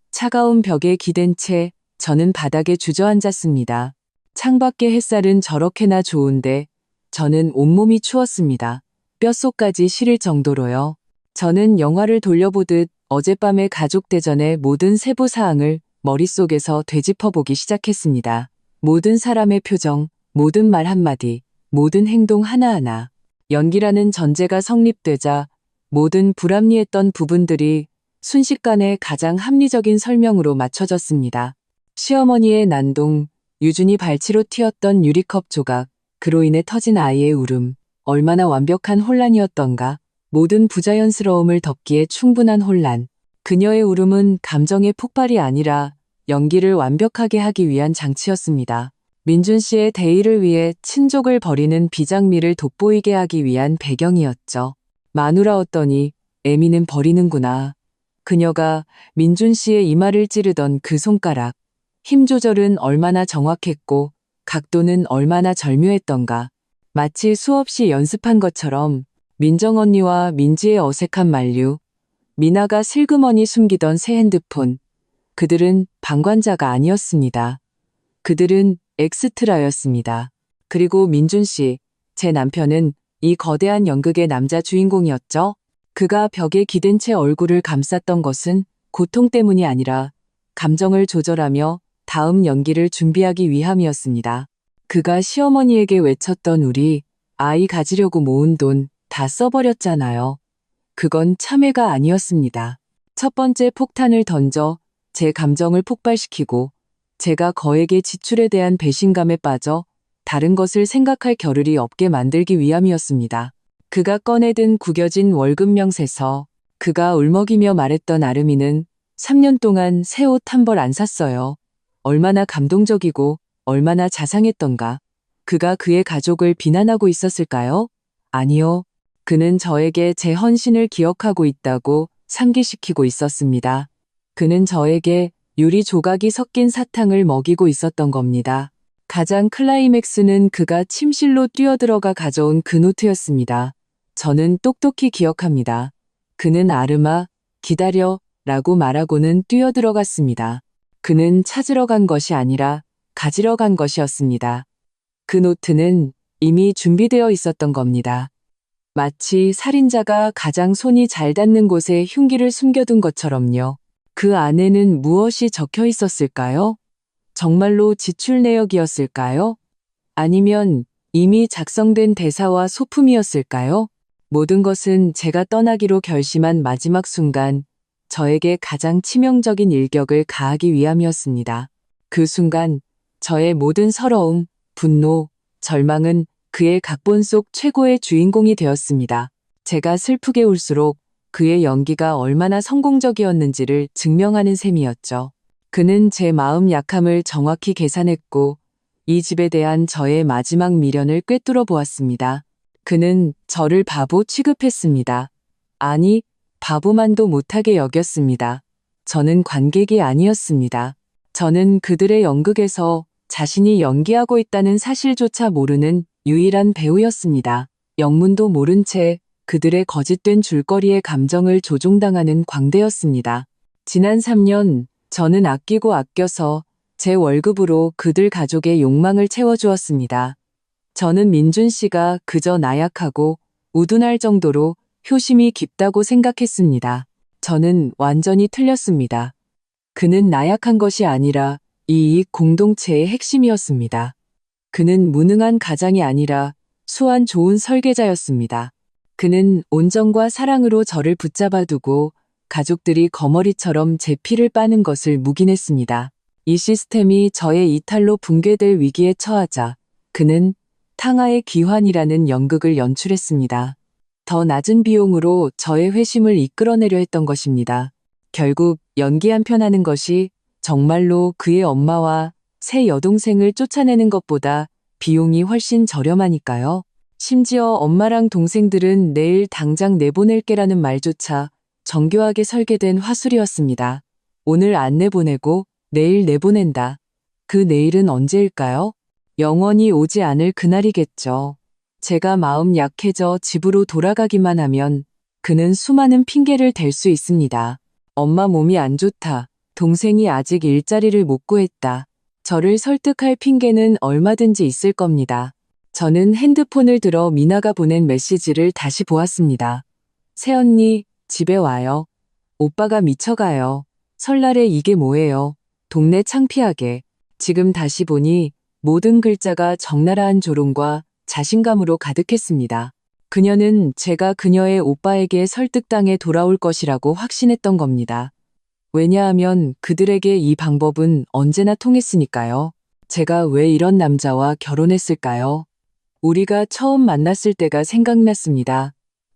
차가운 벽에 기댄 채 저는 바닥에 주저앉았습니다. 창밖의 햇살은 저렇게나 좋은데 저는 온몸이 추웠습니다. 뼛속까지 시릴 정도로요. 저는 영화를 돌려보듯 어젯밤의 가족대전의 모든 세부 사항을 머릿속에서 되짚어보기 시작했습니다. 모든 사람의 표정, 모든 말 한마디, 모든 행동 하나하나. 연기라는 전제가 성립되자 모든 불합리했던 부분들이 순식간에 가장 합리적인 설명으로 맞춰졌습니다. 시어머니의 난동, 유준이 발치로 튀었던 유리컵 조각, 그로 인해 터진 아이의 울음, 얼마나 완벽한 혼란이었던가. 모든 부자연스러움을 덮기에 충분한 혼란. 그녀의 울음은 감정의 폭발이 아니라 연기를 완벽하게 하기 위한 장치였습니다. 민준 씨의 대의를 위해 친족을 버리는 비장미를 돋보이게 하기 위한 배경이었죠. 마누라였더니 애미는 버리는구나. 그녀가 민준 씨의 이마를 찌르던 그 손가락. 힘 조절은 얼마나 정확했고 각도는 얼마나 절묘했던가. 마치 수없이 연습한 것처럼 민정 언니와 민지의 어색한 만류, 미나가 슬그머니 숨기던 새 핸드폰. 그들은 방관자가 아니었습니다. 그들은 엑스트라였습니다. 그리고 민준 씨, 제 남편은 이 거대한 연극의 남자 주인공이었죠. 그가 벽에 기댄 채 얼굴을 감쌌던 것은 고통 때문이 아니라 감정을 조절하며 다음 연기를 준비하기 위함이었습니다. 그가 시어머니에게 외쳤던 우리 아이 가지려고 모은 돈 다 써버렸잖아요. 그건 참회가 아니었습니다. 첫 번째 폭탄을 던져 제 감정을 폭발시키고 제가 거액의 지출에 대한 배신감에 빠져 다른 것을 생각할 겨를이 없게 만들기 위함이었습니다. 그가 꺼내든 구겨진 월급 명세서, 그가 울먹이며 말했던 아름이는 3년 동안 새 옷 한 벌 안 샀어요. 얼마나 감동적이고 얼마나 자상했던가. 그가 그의 가족을 비난하고 있었을까요? 아니요. 그는 저에게 제 헌신을 기억하고 있다고 상기시키고 있었습니다. 그는 저에게 유리 조각이 섞인 사탕을 먹이고 있었던 겁니다. 가장 클라이맥스는 그가 침실로 뛰어들어가 가져온 그 노트였습니다. 저는 똑똑히 기억합니다. 그는 아름아, 기다려 라고 말하고는 뛰어들어갔습니다. 그는 찾으러 간 것이 아니라 가지러 간 것이었습니다. 그 노트는 이미 준비되어 있었던 겁니다. 마치 살인자가 가장 손이 잘 닿는 곳에 흉기를 숨겨둔 것처럼요. 그 안에는 무엇이 적혀 있었을까요? 정말로 지출 내역이었을까요? 아니면 이미 작성된 대사와 소품이었을까요? 모든 것은 제가 떠나기로 결심한 마지막 순간 저에게 가장 치명적인 일격을 가하기 위함이었습니다. 그 순간 저의 모든 서러움, 분노, 절망은 그의 각본 속 최고의 주인공이 되었습니다. 제가 슬프게 울수록 그의 연기가 얼마나 성공적이었는지를 증명하는 셈이었죠. 그는 제 마음 약함을 정확히 계산했고 이 집에 대한 저의 마지막 미련을 꿰뚫어 보았습니다. 그는 저를 바보 취급했습니다. 아니, 바보만도 못하게 여겼습니다. 저는 관객이 아니었습니다. 저는 그들의 연극에서 자신이 연기하고 있다는 사실조차 모르는 유일한 배우였습니다. 영문도 모른 채 그들의 거짓된 줄거리에 감정을 조종당하는 광대였습니다. 지난 3년 저는 아끼고 아껴서 제 월급으로 그들 가족의 욕망을 채워주었습니다. 저는 민준 씨가 그저 나약하고 우둔할 정도로 효심이 깊다고 생각했습니다. 저는 완전히 틀렸습니다. 그는 나약한 것이 아니라 이익 공동체의 핵심이었습니다. 그는 무능한 가장이 아니라 수완 좋은 설계자였습니다. 그는 온정과 사랑으로 저를 붙잡아두고 가족들이 거머리처럼 제 피를 빠는 것을 묵인했습니다. 이 시스템이 저의 이탈로 붕괴될 위기에 처하자 그는 탕하의 귀환이라는 연극을 연출했습니다. 더 낮은 비용으로 저의 회심을 이끌어내려 했던 것입니다. 결국 연기 한 편 하는 것이 정말로 그의 엄마와 새 여동생을 쫓아내는 것보다 비용이 훨씬 저렴하니까요. 심지어 엄마랑 동생들은 내일 당장 내보낼게라는 말조차 정교하게 설계된 화술이었습니다. 오늘 안 내보내고 내일 내보낸다. 그 내일은 언제일까요? 영원히 오지 않을 그날이겠죠. 제가 마음 약해져 집으로 돌아가기만 하면 그는 수많은 핑계를 댈 수 있습니다. 엄마 몸이 안 좋다. 동생이 아직 일자리를 못 구했다. 저를 설득할 핑계는 얼마든지 있을 겁니다. 저는 핸드폰을 들어 미나가 보낸 메시지를 다시 보았습니다. 새언니, 집에 와요. 오빠가 미쳐가요. 설날에 이게 뭐예요? 동네 창피하게. 지금 다시 보니 모든 글자가 적나라한 조롱과 자신감으로 가득했습니다. 그녀는 제가 그녀의 오빠에게 설득당해 돌아올 것이라고 확신했던 겁니다. 왜냐하면 그들에게 이 방법은 언제나 통했으니까요. 제가 왜 이런 남자와 결혼했을까요? 우리가 처음 만났을 때가 생각났습니다.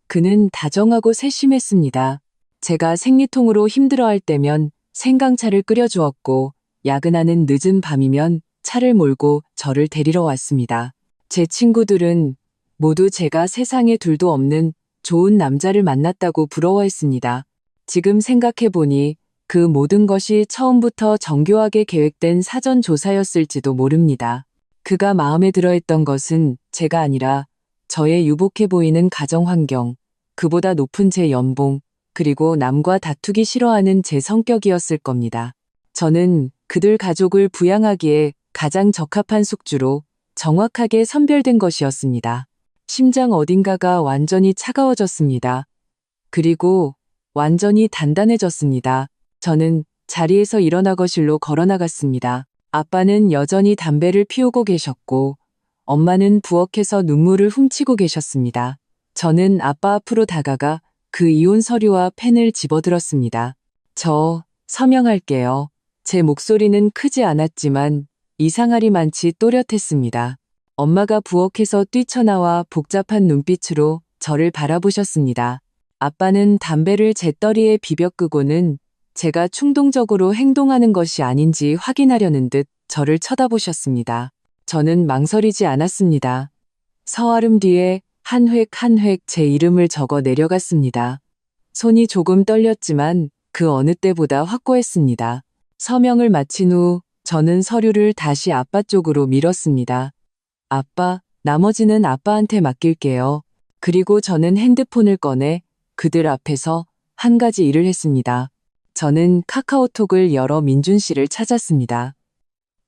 그는 다정하고 세심했습니다. 제가 생리통으로 힘들어할 때면 생강차를 끓여주었고 야근하는 늦은 밤이면 차를 몰고 저를 데리러 왔습니다. 제 친구들은 모두 제가 세상에 둘도 없는 좋은 남자를 만났다고 부러워했습니다. 지금 생각해보니 그 모든 것이 처음부터 정교하게 계획된 사전조사였을지도 모릅니다. 그가 마음에 들어했던 것은 제가 아니라 저의 유복해 보이는 가정환경, 그보다 높은 제 연봉, 그리고 남과 다투기 싫어하는 제 성격이었을 겁니다. 저는 그들 가족을 부양하기에 가장 적합한 숙주로 정확하게 선별된 것이었습니다. 심장 어딘가가 완전히 차가워졌습니다. 그리고 완전히 단단해졌습니다. 저는 자리에서 일어나 거실로 걸어나갔습니다. 아빠는 여전히 담배를 피우고 계셨고 엄마는 부엌에서 눈물을 훔치고 계셨습니다. 저는 아빠 앞으로 다가가 그 이혼 서류와 펜을 집어들었습니다. 저 서명할게요. 제 목소리는 크지 않았지만 이상하리만치 또렷했습니다. 엄마가 부엌에서 뛰쳐나와 복잡한 눈빛으로 저를 바라보셨습니다. 아빠는 담배를 제 떠리에 비벼 끄고는 제가 충동적으로 행동하는 것이 아닌지 확인하려는 듯 저를 쳐다보셨습니다. 저는 망설이지 않았습니다. 서아름 뒤에 한 획 한 획 제 이름을 적어 내려갔습니다. 손이 조금 떨렸지만 그 어느 때보다 확고했습니다. 서명을 마친 후 저는 서류를 다시 아빠 쪽으로 밀었습니다. 아빠, 나머지는 아빠한테 맡길게요. 그리고 저는 핸드폰을 꺼내 그들 앞에서 한 가지 일을 했습니다. 저는 카카오톡을 열어 민준 씨를 찾았습니다.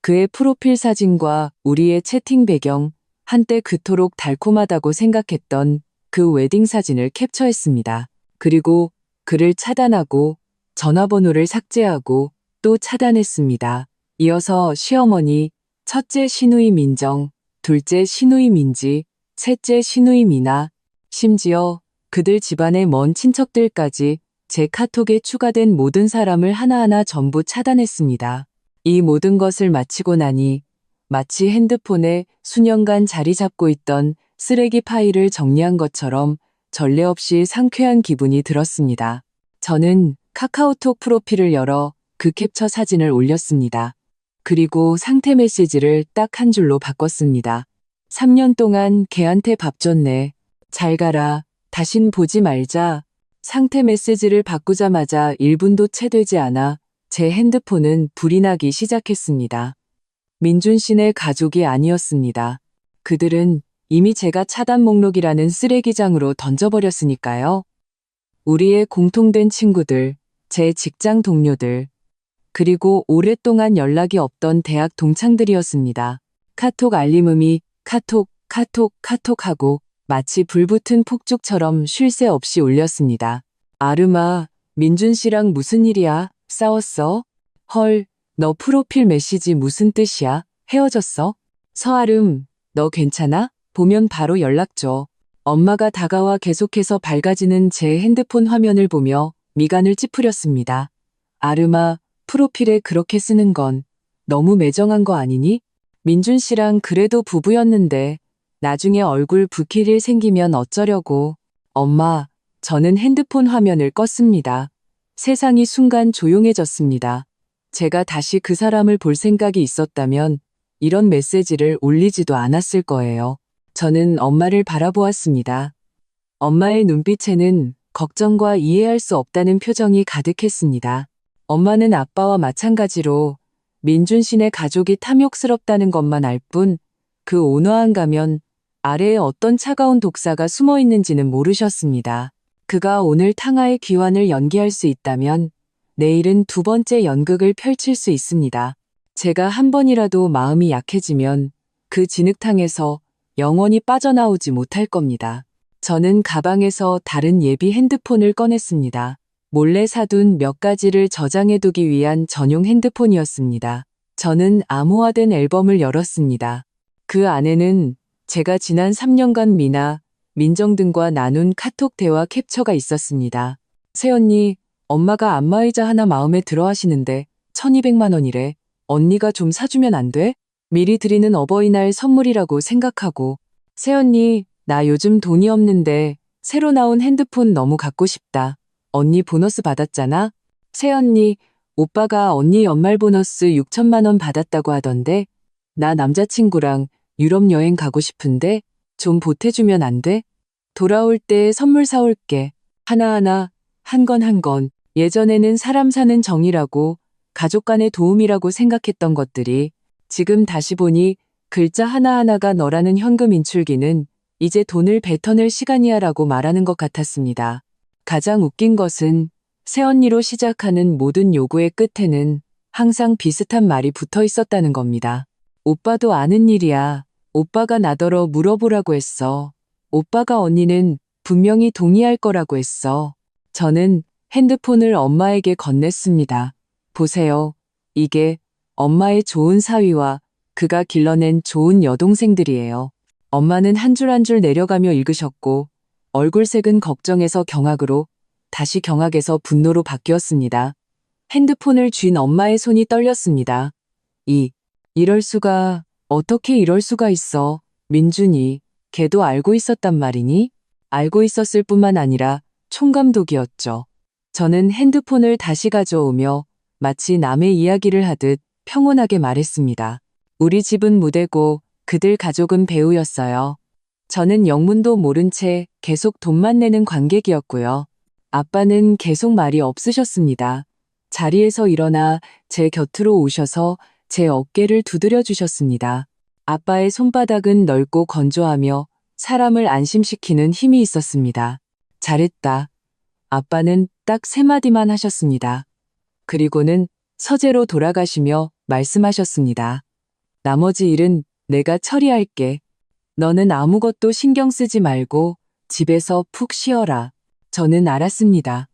그의 프로필 사진과 우리의 채팅 배경, 한때 그토록 달콤하다고 생각했던 그 웨딩 사진을 캡처했습니다. 그리고 그를 차단하고 전화번호를 삭제하고 또 차단했습니다. 이어서 시어머니, 첫째 시누이 민정, 둘째 시누이 민지, 셋째 시누이 미나, 심지어 그들 집안의 먼 친척들까지 제 카톡에 추가된 모든 사람을 하나하나 전부 차단했습니다. 이 모든 것을 마치고 나니 마치 핸드폰에 수년간 자리 잡고 있던 쓰레기 파일을 정리한 것처럼 전례 없이 상쾌한 기분이 들었습니다. 저는 카카오톡 프로필을 열어 그 캡처 사진을 올렸습니다. 그리고 상태 메시지를 딱 한 줄로 바꿨습니다. 3년 동안 걔한테 밥 줬네. 잘 가라. 다신 보지 말자. 상태 메시지를 바꾸자마자 1분도 채 되지 않아 제 핸드폰은 불이 나기 시작했습니다. 민준 씨네 가족이 아니었습니다. 그들은 이미 제가 차단 목록이라는 쓰레기장으로 던져버렸으니까요. 우리의 공통된 친구들, 제 직장 동료들, 그리고 오랫동안 연락이 없던 대학 동창들이었습니다. 카톡 알림음이 카톡 하고 마치 불붙은 폭죽처럼 쉴 새 없이 울렸습니다. 아름아, 민준 씨랑 무슨 일이야? 싸웠어? 헐, 너 프로필 메시지 무슨 뜻이야? 헤어졌어? 서아름, 너 괜찮아? 보면 바로 연락 줘. 엄마가 다가와 계속해서 밝아지는 제 핸드폰 화면을 보며 미간을 찌푸렸습니다. 아름아, 프로필에 그렇게 쓰는 건 너무 매정한 거 아니니? 민준 씨랑 그래도 부부였는데 나중에 얼굴 붉힐 일 생기면 어쩌려고. 엄마, 저는 핸드폰 화면을 껐습니다. 세상이 순간 조용해졌습니다. 제가 다시 그 사람을 볼 생각이 있었다면 이런 메시지를 올리지도 않았을 거예요. 저는 엄마를 바라보았습니다. 엄마의 눈빛에는 걱정과 이해할 수 없다는 표정이 가득했습니다. 엄마는 아빠와 마찬가지로 민준 씨네 가족이 탐욕스럽다는 것만 알 뿐 그 온화한 가면 아래에 어떤 차가운 독사가 숨어 있는지는 모르셨습니다. 그가 오늘 탕하의 귀환을 연기할 수 있다면 내일은 두 번째 연극을 펼칠 수 있습니다. 제가 한 번이라도 마음이 약해지면 그 진흙탕에서 영원히 빠져나오지 못할 겁니다. 저는 가방에서 다른 예비 핸드폰을 꺼냈습니다. 몰래 사둔 몇 가지를 저장해두기 위한 전용 핸드폰이었습니다. 저는 암호화된 앨범을 열었습니다. 그 안에는 제가 지난 3년간 미나, 민정 등과 나눈 카톡 대화 캡처가 있었습니다. 새언니, 엄마가 안마의자 하나 마음에 들어 하시는데 1200만 원이래. 언니가 좀 사주면 안 돼? 미리 드리는 어버이날 선물이라고 생각하고. 새언니, 나 요즘 돈이 없는데 새로 나온 핸드폰 너무 갖고 싶다. 언니 보너스 받았잖아? 새언니, 오빠가 언니 연말 보너스 6천만 원 받았다고 하던데 나 남자친구랑 유럽 여행 가고 싶은데 좀 보태주면 안 돼? 돌아올 때 선물 사올게. 하나하나, 한 건 한 건. 예전에는 사람 사는 정이라고 가족 간의 도움이라고 생각했던 것들이 지금 다시 보니 글자 하나하나가 너라는 현금 인출기는 이제 돈을 뱉어낼 시간이야 라고 말하는 것 같았습니다. 가장 웃긴 것은 새언니로 시작하는 모든 요구의 끝에는 항상 비슷한 말이 붙어 있었다는 겁니다. 오빠도 아는 일이야. 오빠가 나더러 물어보라고 했어. 오빠가 언니는 분명히 동의할 거라고 했어. 저는 핸드폰을 엄마에게 건넸습니다. 보세요. 이게 엄마의 좋은 사위와 그가 길러낸 좋은 여동생들이에요. 엄마는 한 줄 한 줄 내려가며 읽으셨고 얼굴색은 걱정에서 경악으로 다시 경악에서 분노로 바뀌었습니다. 핸드폰을 쥔 엄마의 손이 떨렸습니다. 이럴 수가, 어떻게 이럴 수가 있어. 민준이, 걔도 알고 있었단 말이니? 알고 있었을 뿐만 아니라 총감독이었죠. 저는 핸드폰을 다시 가져오며 마치 남의 이야기를 하듯 평온하게 말했습니다. 우리 집은 무대고 그들 가족은 배우였어요. 저는 영문도 모른 채 계속 돈만 내는 관객이었고요. 아빠는 계속 말이 없으셨습니다. 자리에서 일어나 제 곁으로 오셔서 제 어깨를 두드려 주셨습니다. 아빠의 손바닥은 넓고 건조하며 사람을 안심시키는 힘이 있었습니다. 잘했다. 아빠는 딱 3마디만 하셨습니다. 그리고는 서재로 돌아가시며 말씀하셨습니다. 나머지 일은 내가 처리할게. 너는 아무것도 신경 쓰지 말고 집에서 푹 쉬어라. 저는 알았습니다.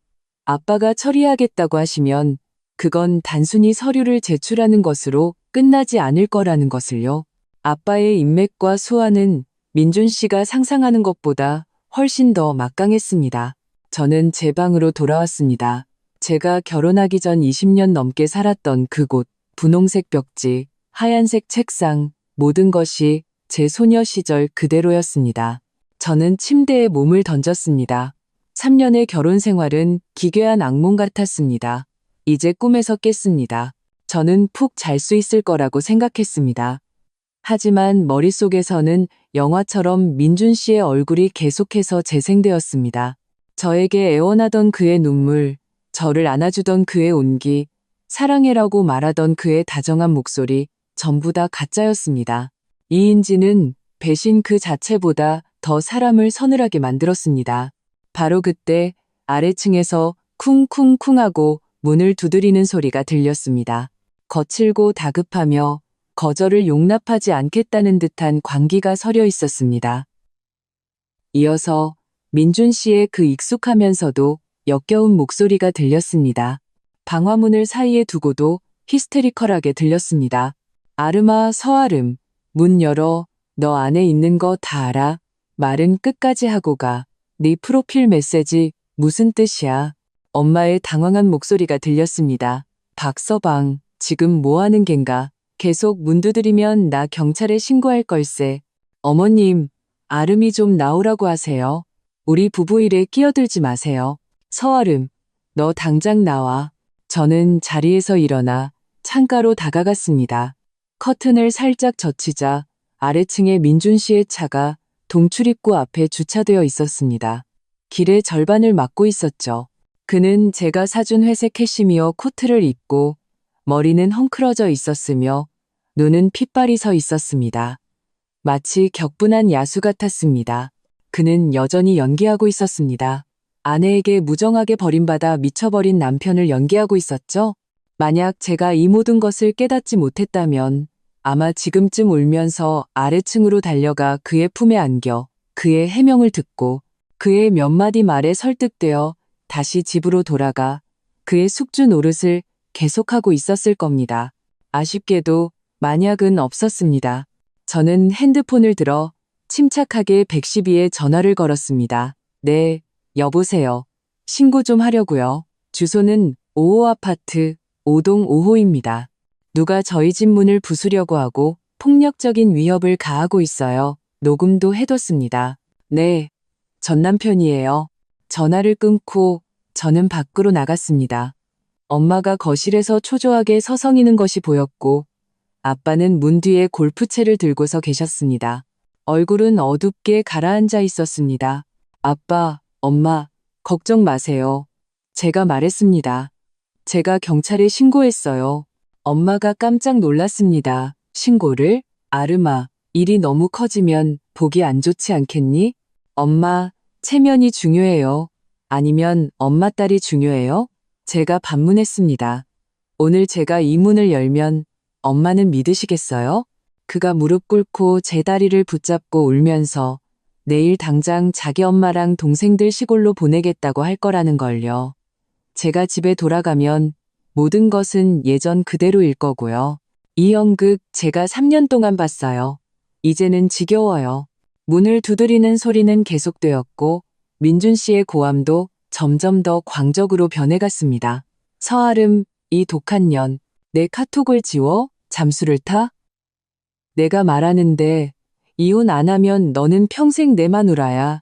아빠가 처리하겠다고 하시면 그건 단순히 서류를 제출하는 것으로 끝나지 않을 거라는 것을요. 아빠의 인맥과 수완은 민준 씨가 상상하는 것보다 훨씬 더 막강했습니다. 저는 제 방으로 돌아왔습니다. 제가 결혼하기 전 20년 넘게 살았던 그곳, 분홍색 벽지, 하얀색 책상, 모든 것이 제 소녀 시절 그대로였습니다. 저는 침대에 몸을 던졌습니다. 3년의 결혼 생활은 기괴한 악몽 같았습니다. 이제 꿈에서 깼습니다. 저는 푹 잘 수 있을 거라고 생각했습니다. 하지만 머릿속에서는 영화처럼 민준 씨의 얼굴이 계속해서 재생되었습니다. 저에게 애원하던 그의 눈물, 저를 안아주던 그의 온기, 사랑해라고 말하던 그의 다정한 목소리, 전부 다 가짜였습니다. 이인지는 배신 그 자체보다 더 사람을 서늘하게 만들었습니다. 바로 그때 아래층에서 쿵쿵쿵 하고 문을 두드리는 소리가 들렸습니다. 거칠고 다급하며 거절을 용납하지 않겠다는 듯한 광기가 서려 있었습니다. 이어서 민준 씨의 그 익숙하면서도 역겨운 목소리가 들렸습니다. 방화문을 사이에 두고도 히스테리컬하게 들렸습니다. 아름아, 서아름, 문 열어. 너 안에 있는 거 다 알아. 말은 끝까지 하고 가. 네 프로필 메시지 무슨 뜻이야? 엄마의 당황한 목소리가 들렸습니다. 박서방, 지금 뭐 하는 겐가? 계속 문 두드리면 나 경찰에 신고할 걸세. 어머님, 아름이 좀 나오라고 하세요. 우리 부부 일에 끼어들지 마세요. 서아름, 너 당장 나와. 저는 자리에서 일어나 창가로 다가갔습니다. 커튼을 살짝 젖히자 아래층에 민준 씨의 차가 동출입구 앞에 주차되어 있었습니다. 길의 절반을 막고 있었죠. 그는 제가 사준 회색 캐시미어 코트를 입고 머리는 헝클어져 있었으며 눈은 핏발이 서 있었습니다. 마치 격분한 야수 같았습니다. 그는 여전히 연기하고 있었습니다. 아내에게 무정하게 버림받아 미쳐버린 남편을 연기하고 있었죠. 만약 제가 이 모든 것을 깨닫지 못했다면 아마 지금쯤 울면서 아래층으로 달려가 그의 품에 안겨 그의 해명을 듣고 그의 몇 마디 말에 설득되어 다시 집으로 돌아가 그의 숙주 노릇을 계속하고 있었을 겁니다. 아쉽게도 만약은 없었습니다. 저는 핸드폰을 들어 침착하게 112에 전화를 걸었습니다. 네, 여보세요. 신고 좀 하려고요. 주소는 5호 아파트 5동 5호입니다. 누가 저희 집 문을 부수려고 하고 폭력적인 위협을 가하고 있어요. 녹음도 해뒀습니다. 네, 전 남편이에요. 전화를 끊고 저는 밖으로 나갔습니다. 엄마가 거실에서 초조하게 서성이는 것이 보였고 아빠는 문 뒤에 골프채를 들고서 계셨습니다. 얼굴은 어둡게 가라앉아 있었습니다. 아빠, 엄마, 걱정 마세요. 제가 말했습니다. 제가 경찰에 신고했어요. 엄마가 깜짝 놀랐습니다. 신고를? 아름아, 일이 너무 커지면 보기 안 좋지 않겠니? 엄마, 체면이 중요해요. 아니면 엄마 딸이 중요해요? 제가 반문했습니다. 오늘 제가 이 문을 열면 엄마는 믿으시겠어요? 그가 무릎 꿇고 제 다리를 붙잡고 울면서 내일 당장 자기 엄마랑 동생들 시골로 보내겠다고 할 거라는 걸요. 제가 집에 돌아가면 모든 것은 예전 그대로일 거고요. 이 연극 제가 3년 동안 봤어요. 이제는 지겨워요. 문을 두드리는 소리는 계속되었고 민준 씨의 고함도 점점 더 광적으로 변해갔습니다. 서아름, 이 독한 년, 내 카톡을 지워? 잠수를 타? 내가 말하는데 이혼 안 하면 너는 평생 내 마누라야.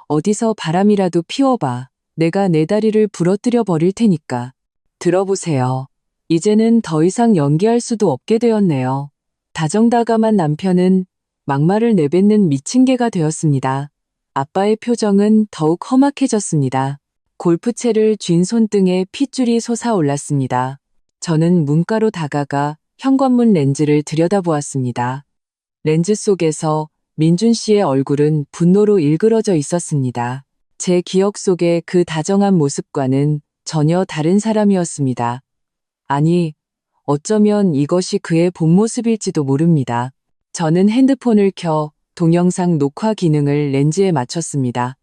어디서 바람이라도 피워봐. 내가 내 다리를 부러뜨려 버릴 테니까. 들어보세요. 이제는 더 이상 연기할 수도 없게 되었네요. 다정다감한 남편은 막말을 내뱉는 미친 개가 되었습니다. 아빠의 표정은 더욱 험악해졌습니다. 골프채를 쥔 손등에 핏줄이 솟아올랐습니다. 저는 문가로 다가가 현관문 렌즈를 들여다보았습니다. 렌즈 속에서 민준 씨의 얼굴은 분노로 일그러져 있었습니다. 제 기억 속의 그 다정한 모습과는 전혀 다른 사람이었습니다. 아니, 어쩌면 이것이 그의 본 모습일지도 모릅니다. 저는 핸드폰을 켜 동영상 녹화 기능을 렌즈에 맞췄습니다.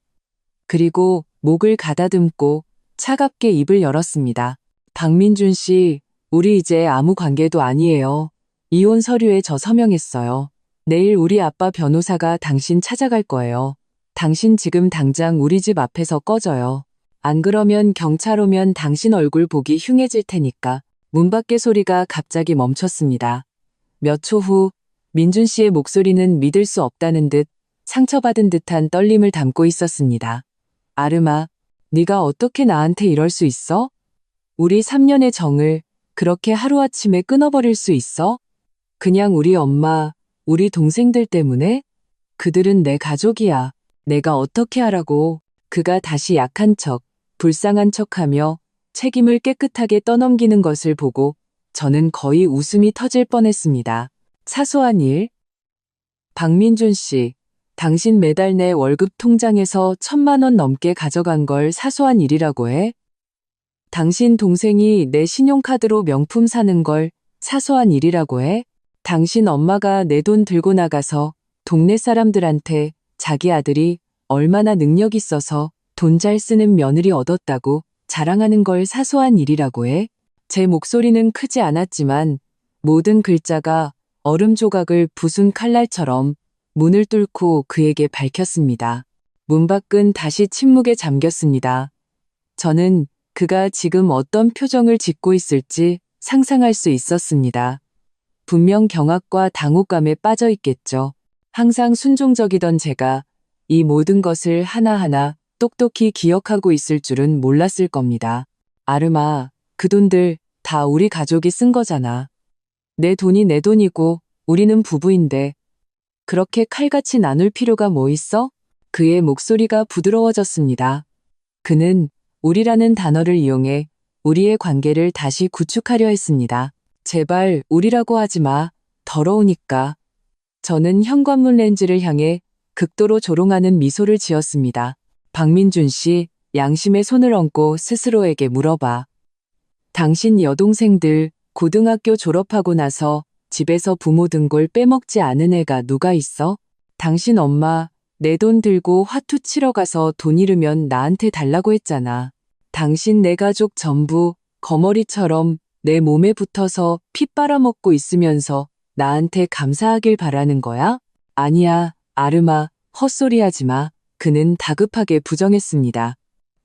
그리고 목을 가다듬고 차갑게 입을 열었습니다. 박민준 씨, 우리 이제 아무 관계도 아니에요. 이혼 서류에 저 서명했어요. 내일 우리 아빠 변호사가 당신 찾아갈 거예요. 당신 지금 당장 우리 집 앞에서 꺼져요. 안 그러면 경찰 오면 당신 얼굴 보기 흉해질 테니까. 문 밖의 소리가 갑자기 멈췄습니다. 몇 초 후 민준 씨의 목소리는 믿을 수 없다는 듯 상처받은 듯한 떨림을 담고 있었습니다. 아름아, 네가 어떻게 나한테 이럴 수 있어? 우리 3년의 정을 그렇게 하루아침에 끊어버릴 수 있어? 그냥 우리 엄마, 우리 동생들 때문에? 그들은 내 가족이야. 내가 어떻게 하라고. 그가 다시 약한 척, 불쌍한 척하며 책임을 깨끗하게 떠넘기는 것을 보고 저는 거의 웃음이 터질 뻔했습니다. 사소한 일? 박민준 씨, 당신 매달 내 월급 통장에서 1,000만 원 넘게 가져간 걸 사소한 일이라고 해? 당신 동생이 내 신용카드로 명품 사는 걸 사소한 일이라고 해? 당신 엄마가 내 돈 들고 나가서 동네 사람들한테 자기 아들이 얼마나 능력 있어서 돈 잘 쓰는 며느리 얻었다고 자랑하는 걸 사소한 일이라고 해? 제 목소리는 크지 않았지만 모든 글자가 얼음 조각을 부순 칼날처럼 문을 뚫고 그에게 밝혔습니다. 문 밖은 다시 침묵에 잠겼습니다. 저는 그가 지금 어떤 표정을 짓고 있을지 상상할 수 있었습니다. 분명 경악과 당혹감에 빠져 있겠죠. 항상 순종적이던 제가 이 모든 것을 하나하나 똑똑히 기억하고 있을 줄은 몰랐을 겁니다. 아르마, 그 돈들 다 우리 가족이 쓴 거잖아. 내 돈이 내 돈이고 우리는 부부인데 그렇게 칼같이 나눌 필요가 뭐 있어? 그의 목소리가 부드러워졌습니다. 그는 우리라는 단어를 이용해 우리의 관계를 다시 구축하려 했습니다. 제발 우리라고 하지 마. 더러우니까. 저는 현관문 렌즈를 향해 극도로 조롱하는 미소를 지었습니다. 박민준 씨, 양심의 손을 얹고 스스로에게 물어봐. 당신 여동생들 고등학교 졸업하고 나서 집에서 부모 등골 빼먹지 않은 애가 누가 있어? 당신 엄마 내 돈 들고 화투 치러 가서 돈 잃으면 나한테 달라고 했잖아. 당신 내 가족 전부 거머리처럼 내 몸에 붙어서 피 빨아먹고 있으면서 나한테 감사하길 바라는 거야? 아니야, 아르마, 헛소리하지 마. 그는 다급하게 부정했습니다.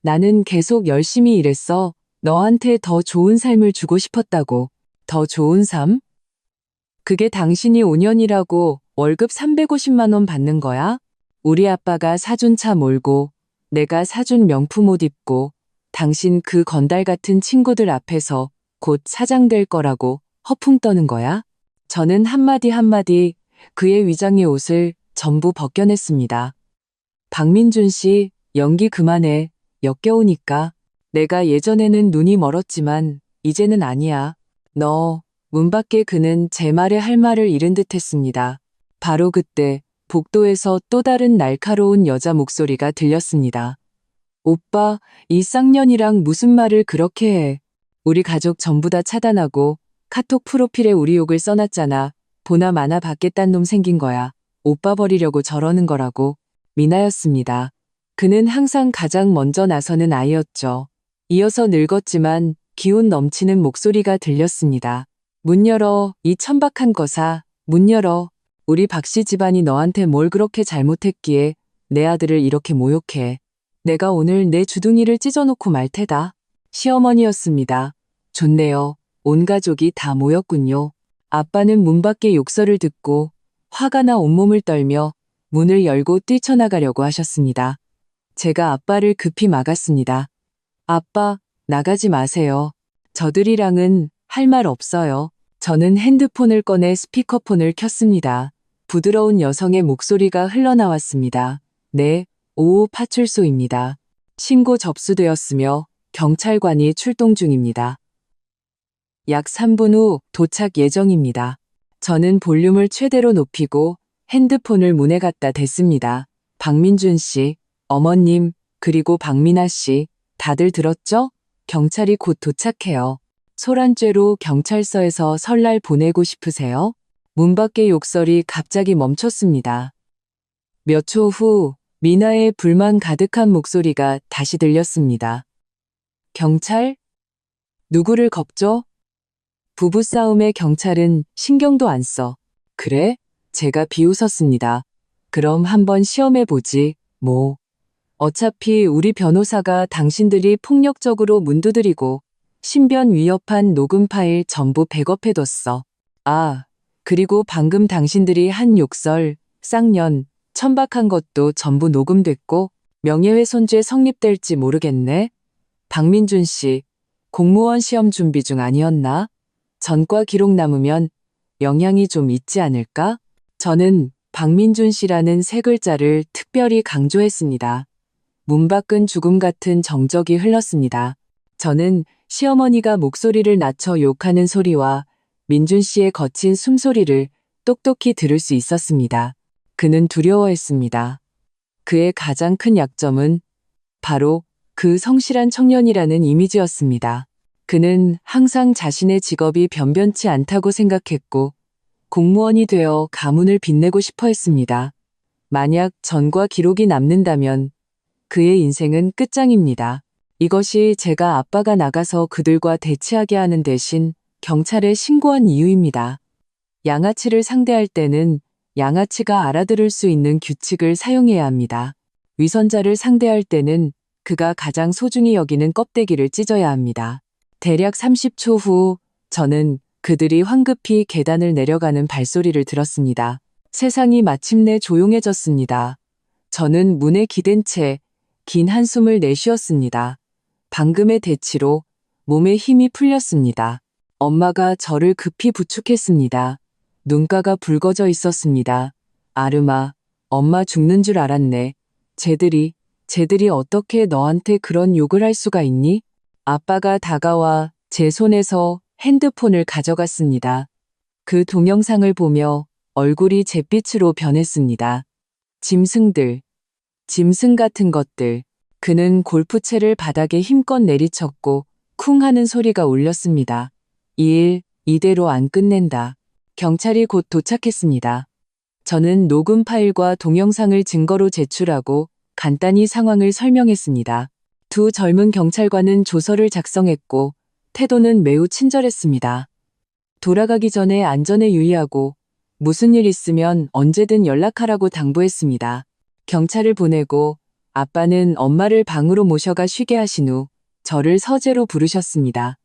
나는 계속 열심히 일했어. 너한테 더 좋은 삶을 주고 싶었다고. 더 좋은 삶? 그게 당신이 5년 일하고 월급 350만 원 받는 거야? 우리 아빠가 사준 차 몰고 내가 사준 명품 옷 입고 당신 그 건달 같은 친구들 앞에서 곧 사장 될 거라고 허풍 떠는 거야? 저는 한마디 한마디 그의 위장의 옷을 전부 벗겨냈습니다. 박민준 씨, 연기 그만해. 역겨우니까. 내가 예전에는 눈이 멀었지만 이제는 아니야. 너, 문 밖에 그는 제 말에 할 말을 잃은 듯 했습니다. 바로 그때 복도에서 또 다른 날카로운 여자 목소리가 들렸습니다. 오빠, 이 쌍년이랑 무슨 말을 그렇게 해. 우리 가족 전부 다 차단하고 카톡 프로필에 우리 욕을 써놨잖아. 보나 마나 받겠단 놈 생긴 거야. 오빠 버리려고 저러는 거라고. 미나였습니다. 그는 항상 가장 먼저 나서는 아이였죠. 이어서 늙었지만 기운 넘치는 목소리가 들렸습니다. 문 열어, 이 천박한 거사. 문 열어. 우리 박씨 집안이 너한테 뭘 그렇게 잘못했기에 내 아들을 이렇게 모욕해. 내가 오늘 내 주둥이를 찢어놓고 말 테다. 시어머니였습니다. 좋네요. 온 가족이 다 모였군요. 아빠는 문 밖의 욕설을 듣고 화가 나 온몸을 떨며 문을 열고 뛰쳐나가려고 하셨습니다. 제가 아빠를 급히 막았습니다. 아빠, 나가지 마세요. 저들이랑은 할 말 없어요. 저는 핸드폰을 꺼내 스피커폰을 켰습니다. 부드러운 여성의 목소리가 흘러나왔습니다. 네, 5호 파출소입니다. 신고 접수되었으며 경찰관이 출동 중입니다. 약 3분 후 도착 예정입니다. 저는 볼륨을 최대로 높이고 핸드폰을 문에 갖다 댔습니다. 박민준 씨, 어머님, 그리고 박민아 씨, 다들 들었죠? 경찰이 곧 도착해요. 소란죄로 경찰서에서 설날 보내고 싶으세요? 문 밖의 욕설이 갑자기 멈췄습니다. 몇 초 후 미나의 불만 가득한 목소리가 다시 들렸습니다. 경찰? 누구를 겁죠? 부부싸움에 경찰은 신경도 안 써. 그래? 제가 비웃었습니다. 그럼 한번 시험해보지, 뭐. 어차피 우리 변호사가 당신들이 폭력적으로 문 두드리고 신변 위협한 녹음 파일 전부 백업해뒀어. 아, 그리고 방금 당신들이 한 욕설, 쌍년, 천박한 것도 전부 녹음됐고 명예훼손죄 성립될지 모르겠네. 박민준 씨, 공무원 시험 준비 중 아니었나? 전과 기록 남으면 영향이 좀 있지 않을까? 저는 박민준 씨라는 세 글자를 특별히 강조했습니다. 문 밖은 죽음 같은 정적이 흘렀습니다. 저는 시어머니가 목소리를 낮춰 욕하는 소리와 민준 씨의 거친 숨소리를 똑똑히 들을 수 있었습니다. 그는 두려워했습니다. 그의 가장 큰 약점은 바로 그 성실한 청년이라는 이미지였습니다. 그는 항상 자신의 직업이 변변치 않다고 생각했고 공무원이 되어 가문을 빛내고 싶어 했습니다. 만약 전과 기록이 남는다면 그의 인생은 끝장입니다. 이것이 제가 아빠가 나가서 그들과 대치하게 하는 대신 경찰에 신고한 이유입니다. 양아치를 상대할 때는 양아치가 알아들을 수 있는 규칙을 사용해야 합니다. 위선자를 상대할 때는 그가 가장 소중히 여기는 껍데기를 찢어야 합니다. 대략 30초 후 저는 그들이 황급히 계단을 내려가는 발소리를 들었습니다. 세상이 마침내 조용해졌습니다. 저는 문에 기댄 채 긴 한숨을 내쉬었습니다. 방금의 대치로 몸에 힘이 풀렸습니다. 엄마가 저를 급히 부축했습니다. 눈가가 붉어져 있었습니다. 아름아, 엄마 죽는 줄 알았네. 쟤들이 어떻게 너한테 그런 욕을 할 수가 있니? 아빠가 다가와 제 손에서 핸드폰을 가져갔습니다. 그 동영상을 보며 얼굴이 잿빛으로 변했습니다. 짐승 같은 것들. 그는 골프채를 바닥에 힘껏 내리쳤고 쿵 하는 소리가 울렸습니다. 이 일 이대로 안 끝낸다. 경찰이 곧 도착했습니다. 저는 녹음 파일과 동영상을 증거로 제출하고 간단히 상황을 설명했습니다. 두 젊은 경찰관은 조서를 작성했고 태도는 매우 친절했습니다. 돌아가기 전에 안전에 유의하고 무슨 일 있으면 언제든 연락하라고 당부했습니다. 경찰을 보내고 아빠는 엄마를 방으로 모셔가 쉬게 하신 후 저를 서재로 부르셨습니다.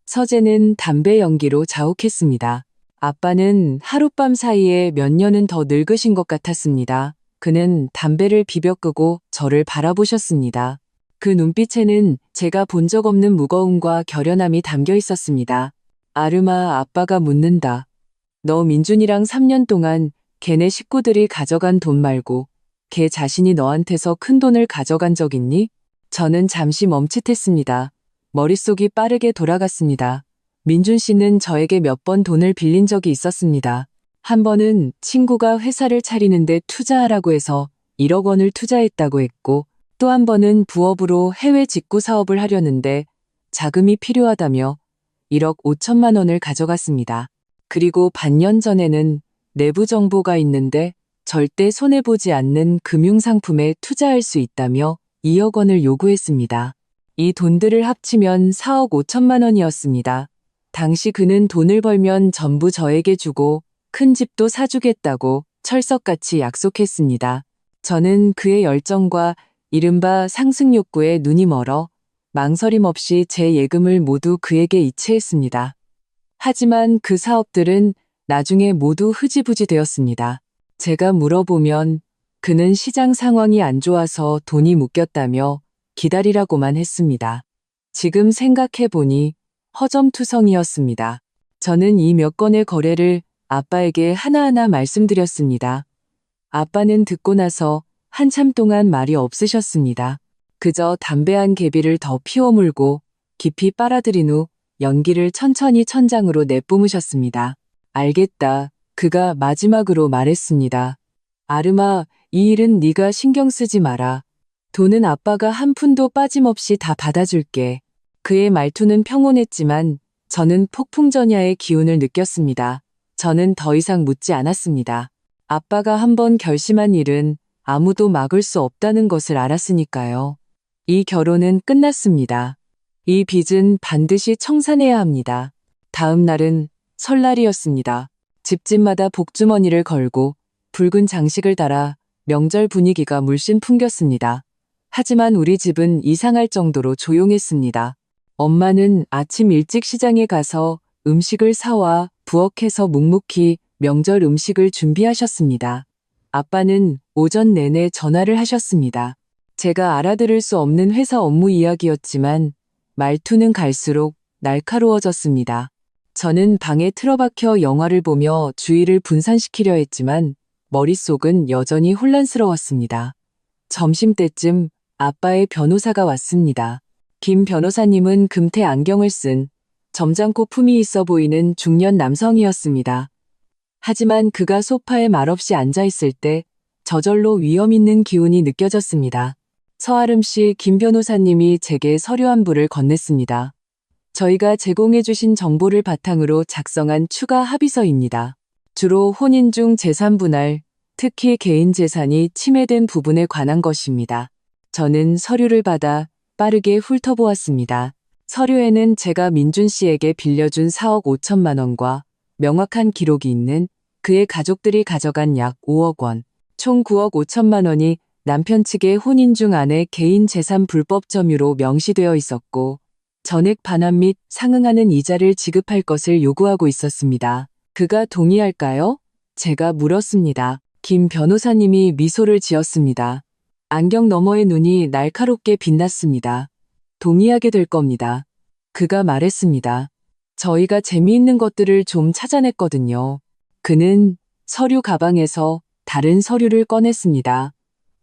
서재는 담배 연기로 자욱했습니다. 아빠는 하룻밤 사이에 몇 년은 더 늙으신 것 같았습니다. 그는 담배를 비벼 끄고 저를 바라보셨습니다. 그 눈빛에는 제가 본 적 없는 무거움과 결연함이 담겨 있었습니다. 아름아, 아빠가 묻는다. 너 민준이랑 3년 동안 걔네 식구들이 가져간 돈 말고 걔 자신이 너한테서 큰 돈을 가져간 적 있니? 저는 잠시 멈칫했습니다. 머릿속이 빠르게 돌아갔습니다. 민준 씨는 저에게 몇 번 돈을 빌린 적이 있었습니다. 한 번은 친구가 회사를 차리는데 투자하라고 해서 1억 원을 투자했다고 했고, 또 한 번은 부업으로 해외 직구 사업을 하려는데 자금이 필요하다며 1억 5천만 원을 가져갔습니다. 그리고 반년 전에는 내부 정보가 있는데 절대 손해보지 않는 금융상품에 투자할 수 있다며 2억 원을 요구했습니다. 이 돈들을 합치면 4억 5천만 원이었습니다. 당시 그는 돈을 벌면 전부 저에게 주고 큰 집도 사주겠다고 철석같이 약속했습니다. 저는 그의 열정과 이른바 상승 욕구에 눈이 멀어 망설임 없이 제 예금을 모두 그에게 이체했습니다. 하지만 그 사업들은 나중에 모두 흐지부지 되었습니다. 제가 물어보면 그는 시장 상황이 안 좋아서 돈이 묶였다며 기다리라고만 했습니다. 지금 생각해보니 허점투성이었습니다. 저는 이 몇 건의 거래를 아빠에게 하나하나 말씀드렸습니다. 아빠는 듣고 나서 한참 동안 말이 없으셨습니다. 그저 담배 한 개비를 더 피워 물고 깊이 빨아들인 후 연기를 천천히 천장으로 내뿜으셨습니다. 알겠다. 그가 마지막으로 말했습니다. 아름아, 이 일은 네가 신경 쓰지 마라. 돈은 아빠가 한 푼도 빠짐없이 다 받아줄게. 그의 말투는 평온했지만 저는 폭풍전야의 기운을 느꼈습니다. 저는 더 이상 묻지 않았습니다. 아빠가 한번 결심한 일은 아무도 막을 수 없다는 것을 알았으니까요. 이 결혼은 끝났습니다. 이 빚은 반드시 청산해야 합니다. 다음 날은 설날이었습니다. 집집마다 복주머니를 걸고 붉은 장식을 달아 명절 분위기가 물씬 풍겼습니다. 하지만 우리 집은 이상할 정도로 조용했습니다. 엄마는 아침 일찍 시장에 가서 음식을 사와 부엌에서 묵묵히 명절 음식을 준비하셨습니다. 아빠는 오전 내내 전화를 하셨습니다. 제가 알아들을 수 없는 회사 업무 이야기였지만 말투는 갈수록 날카로워졌습니다. 저는 방에 틀어박혀 영화를 보며 주의를 분산시키려 했지만 머릿속은 여전히 혼란스러웠습니다. 점심때쯤 아빠의 변호사가 왔습니다. 김 변호사님은 금태 안경을 쓴 점잖고 품이 있어 보이는 중년 남성이었습니다. 하지만 그가 소파에 말없이 앉아있을 때 저절로 위험 있는 기운이 느껴졌습니다. 서아름 씨, 김 변호사님이 제게 서류 한 부를 건넸습니다. 저희가 제공해 주신 정보를 바탕으로 작성한 추가 합의서입니다. 주로 혼인 중 재산 분할, 특히 개인 재산이 침해된 부분에 관한 것입니다. 저는 서류를 받아 빠르게 훑어보았습니다. 서류에는 제가 민준 씨에게 빌려준 4억 5천만 원과 명확한 기록이 있는 그의 가족들이 가져간 약 5억 원, 총 9억 5천만 원이 남편 측의 혼인 중 아내 개인 재산 불법 점유로 명시되어 있었고 전액 반환 및 상응하는 이자를 지급할 것을 요구하고 있었습니다. 그가 동의할까요? 제가 물었습니다. 김 변호사님이 미소를 지었습니다. 안경 너머의 눈이 날카롭게 빛났습니다. 동의하게 될 겁니다. 그가 말했습니다. 저희가 재미있는 것들을 좀 찾아냈거든요. 그는 서류 가방에서 다른 서류를 꺼냈습니다.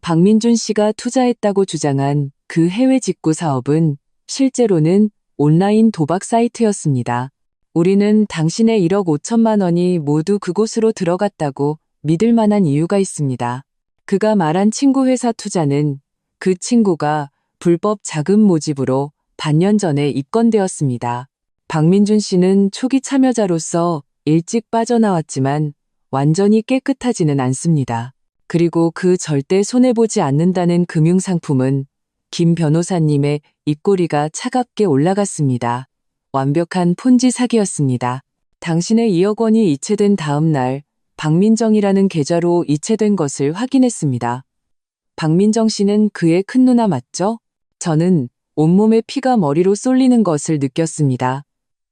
박민준 씨가 투자했다고 주장한 그 해외 직구 사업은 실제로는 온라인 도박 사이트였습니다. 우리는 당신의 1억 5천만 원이 모두 그곳으로 들어갔다고 믿을 만한 이유가 있습니다. 그가 말한 친구 회사 투자는 그 친구가 불법 자금 모집으로 반년 전에 입건되었습니다. 박민준 씨는 초기 참여자로서 일찍 빠져나왔지만 완전히 깨끗하지는 않습니다. 그리고 그 절대 손해보지 않는다는 금융상품은 김 변호사님의 입꼬리가 차갑게 올라갔습니다. 완벽한 폰지 사기였습니다. 당신의 2억 원이 이체된 다음 날 박민정이라는 계좌로 이체된 것을 확인했습니다. 박민정 씨는 그의 큰 누나 맞죠? 저는 온몸에 피가 머리로 쏠리는 것을 느꼈습니다.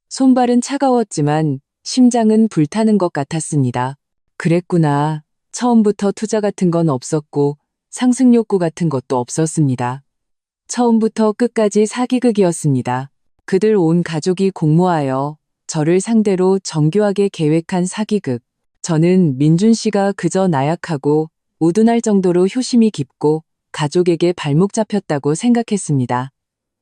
손발은 차가웠지만 심장은 불타는 것 같았습니다. 그랬구나. 처음부터 투자 같은 건 없었고 상승 욕구 같은 것도 없었습니다. 처음부터 끝까지 사기극이었습니다. 그들 온 가족이 공모하여 저를 상대로 정교하게 계획한 사기극. 저는 민준 씨가 그저 나약하고 우둔할 정도로 효심이 깊고 가족에게 발목 잡혔다고 생각했습니다.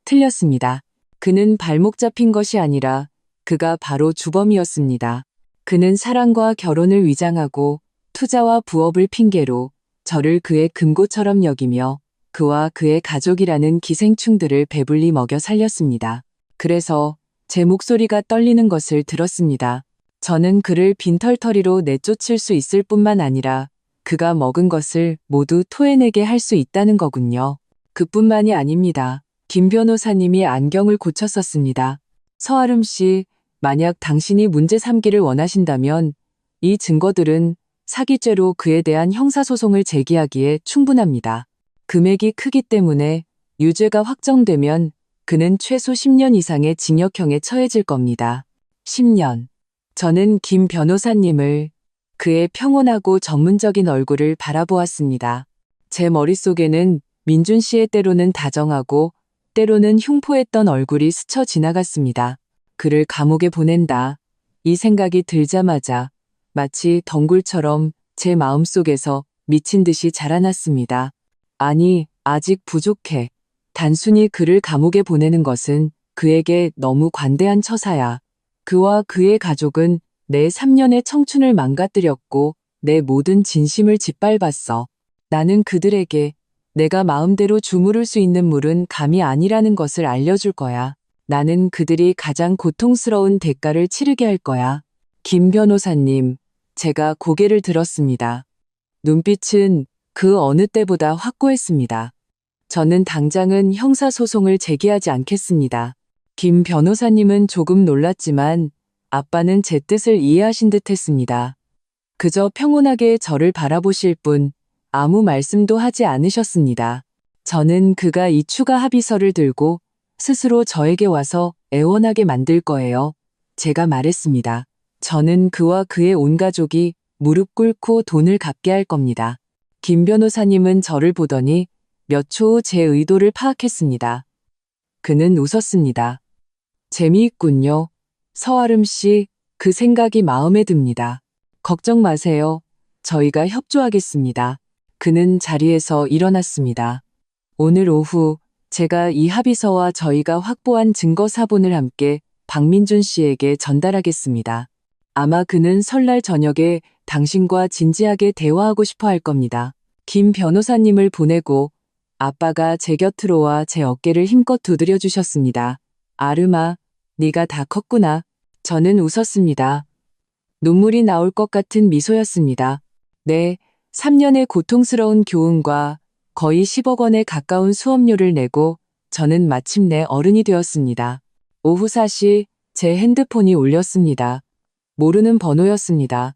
틀렸습니다. 그는 발목 잡힌 것이 아니라 그가 바로 주범이었습니다. 그는 사랑과 결혼을 위장하고 투자와 부업을 핑계로 저를 그의 금고처럼 여기며 그와 그의 가족이라는 기생충들을 배불리 먹여 살렸습니다. 그래서 제 목소리가 떨리는 것을 들었습니다. 저는 그를 빈털터리로 내쫓을 수 있을 뿐만 아니라 그가 먹은 것을 모두 토해내게 할 수 있다는 거군요. 그뿐만이 아닙니다. 김 변호사님이 안경을 고쳤었습니다. 서아름 씨, 만약 당신이 문제 삼기를 원하신다면 이 증거들은 사기죄로 그에 대한 형사소송을 제기하기에 충분합니다. 금액이 크기 때문에 유죄가 확정되면 그는 최소 10년 이상의 징역형에 처해질 겁니다. 10년. 저는 김 변호사님을 그의 평온하고 전문적인 얼굴을 바라보았습니다. 제 머릿속에는 민준 씨의 때로는 다정하고 때로는 흉포했던 얼굴이 스쳐 지나갔습니다. 그를 감옥에 보낸다. 이 생각이 들자마자 마치 덩굴처럼 제 마음속에서 미친 듯이 자라났습니다. 아니, 아직 부족해. 단순히 그를 감옥에 보내는 것은 그에게 너무 관대한 처사야. 그와 그의 가족은 내 3년의 청춘을 망가뜨렸고 내 모든 진심을 짓밟았어. 나는 그들에게 내가 마음대로 주무를 수 있는 물은 감이 아니라는 것을 알려줄 거야. 나는 그들이 가장 고통스러운 대가를 치르게 할 거야. 김 변호사님, 제가 고개를 들었습니다. 눈빛은 그 어느 때보다 확고했습니다. 저는 당장은 형사소송을 제기하지 않겠습니다. 김 변호사님은 조금 놀랐지만 아빠는 제 뜻을 이해하신 듯 했습니다. 그저 평온하게 저를 바라보실 뿐 아무 말씀도 하지 않으셨습니다. 저는 그가 이 추가 합의서를 들고 스스로 저에게 와서 애원하게 만들 거예요. 제가 말했습니다. 저는 그와 그의 온 가족이 무릎 꿇고 돈을 갚게 할 겁니다. 김 변호사님은 저를 보더니 몇 초 후 제 의도를 파악했습니다. 그는 웃었습니다. 재미있군요. 서아름 씨, 그 생각이 마음에 듭니다. 걱정 마세요. 저희가 협조하겠습니다. 그는 자리에서 일어났습니다. 오늘 오후 제가 이 합의서와 저희가 확보한 증거 사본을 함께 박민준 씨에게 전달하겠습니다. 아마 그는 설날 저녁에 당신과 진지하게 대화하고 싶어 할 겁니다. 김 변호사님을 보내고 아빠가 제 곁으로 와 제 어깨를 힘껏 두드려 주셨습니다. 아름아, 네가 다 컸구나. 저는 웃었습니다. 눈물이 나올 것 같은 미소였습니다. 네, 3년의 고통스러운 교훈과 거의 10억 원에 가까운 수업료를 내고 저는 마침내 어른이 되었습니다. 오후 4시 제 핸드폰이 울렸습니다. 모르는 번호였습니다.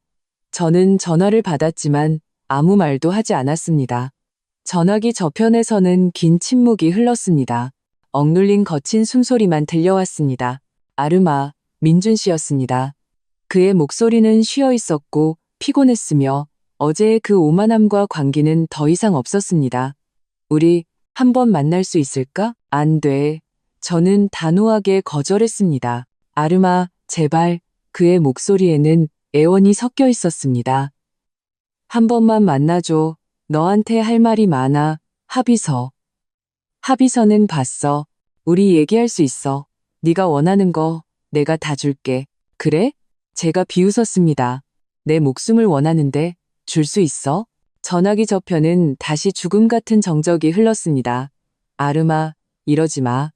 저는 전화를 받았지만 아무 말도 하지 않았습니다. 전화기 저편에서는 긴 침묵이 흘렀습니다. 억눌린 거친 숨소리만 들려왔습니다. 아르마, 민준 씨였습니다. 그의 목소리는 쉬어 있었고 피곤했으며 어제의 그 오만함과 광기는 더 이상 없었습니다. 우리 한번 만날 수 있을까? 안 돼. 저는 단호하게 거절했습니다. 아르마, 제발. 그의 목소리에는 애원이 섞여 있었습니다. 한 번만 만나줘. 너한테 할 말이 많아. 합의서. 합의서는 봤어. 우리 얘기할 수 있어. 네가 원하는 거 내가 다 줄게. 그래? 제가 비웃었습니다. 내 목숨을 원하는데 줄 수 있어? 전화기 저편은 다시 죽음 같은 정적이 흘렀습니다. 아르마, 이러지 마.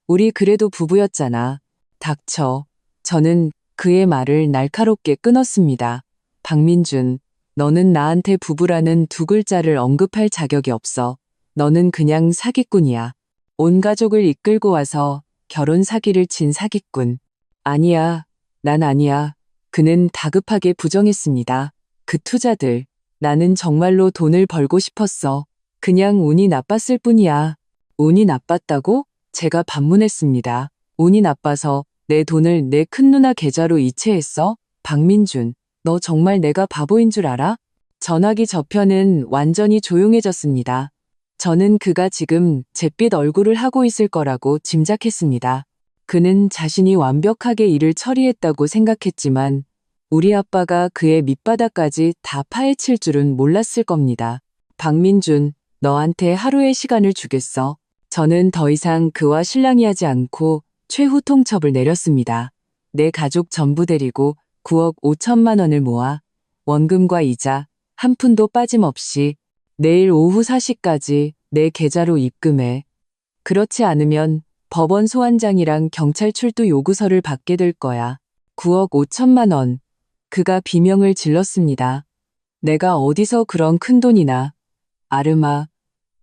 우리 그래도 부부였잖아. 닥쳐. 저는 그의 말을 날카롭게 끊었습니다. 박민준, 너는 나한테 부부라는 두 글자를 언급할 자격이 없어. 너는 그냥 사기꾼이야. 온 가족을 이끌고 와서 결혼 사기를 친 사기꾼. 아니야, 난 아니야. 그는 다급하게 부정했습니다. 그 투자들, 나는 정말로 돈을 벌고 싶었어. 그냥 운이 나빴을 뿐이야. 운이 나빴다고? 제가 반문했습니다. 운이 나빠서 내 돈을 내 큰누나 계좌로 이체했어? 박민준, 너 정말 내가 바보인 줄 알아? 전화기 저편은 완전히 조용해졌습니다. 저는 그가 지금 잿빛 얼굴을 하고 있을 거라고 짐작했습니다. 그는 자신이 완벽하게 일을 처리했다고 생각했지만 우리 아빠가 그의 밑바닥까지 다 파헤칠 줄은 몰랐을 겁니다. 박민준, 너한테 하루의 시간을 주겠어. 저는 더 이상 그와 실랑이하지 않고 최후 통첩을 내렸습니다. 내 가족 전부 데리고 9억 5천만 원을 모아 원금과 이자 한 푼도 빠짐없이 내일 오후 4시까지 내 계좌로 입금해. 그렇지 않으면 법원 소환장이랑 경찰 출두 요구서를 받게 될 거야. 9억 5천만 원. 그가 비명을 질렀습니다. 내가 어디서 그런 큰 돈이나. 아르마,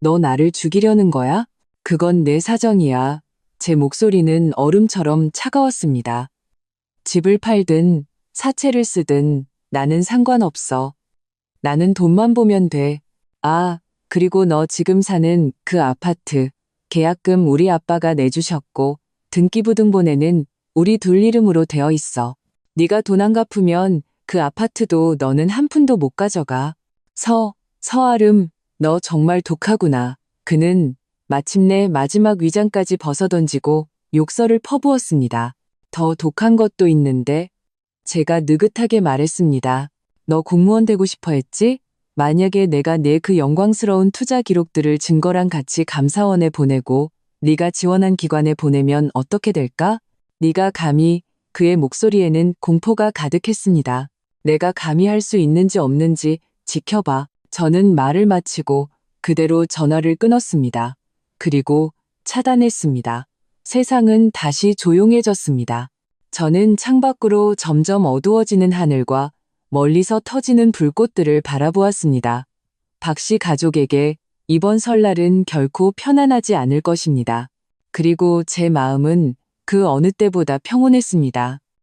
너 나를 죽이려는 거야? 그건 내 사정이야. 제 목소리는 얼음처럼 차가웠습니다. 집을 팔든 사채를 쓰든 나는 상관없어. 나는 돈만 보면 돼. 아, 그리고 너 지금 사는 그 아파트. 계약금 우리 아빠가 내주셨고 등기부등본에는 우리 둘 이름으로 되어 있어. 네가 돈 안 갚으면 그 아파트도 너는 한 푼도 못 가져가. 서아름, 너 정말 독하구나. 그는 마침내 마지막 위장까지 벗어던지고 욕설을 퍼부었습니다. 더 독한 것도 있는데 제가 느긋하게 말했습니다. 너 공무원 되고 싶어 했지? 만약에 내가 내 그 영광스러운 투자 기록들을 증거랑 같이 감사원에 보내고 네가 지원한 기관에 보내면 어떻게 될까? 네가 감히. 그의 목소리에는 공포가 가득했습니다. 내가 감히 할 수 있는지 없는지 지켜봐. 저는 말을 마치고 그대로 전화를 끊었습니다. 그리고 차단했습니다. 세상은 다시 조용해졌습니다. 저는 창밖으로 점점 어두워지는 하늘과 멀리서 터지는 불꽃들을 바라보았습니다. 박씨 가족에게 이번 설날은 결코 편안하지 않을 것입니다. 그리고 제 마음은 그 어느 때보다 평온했습니다.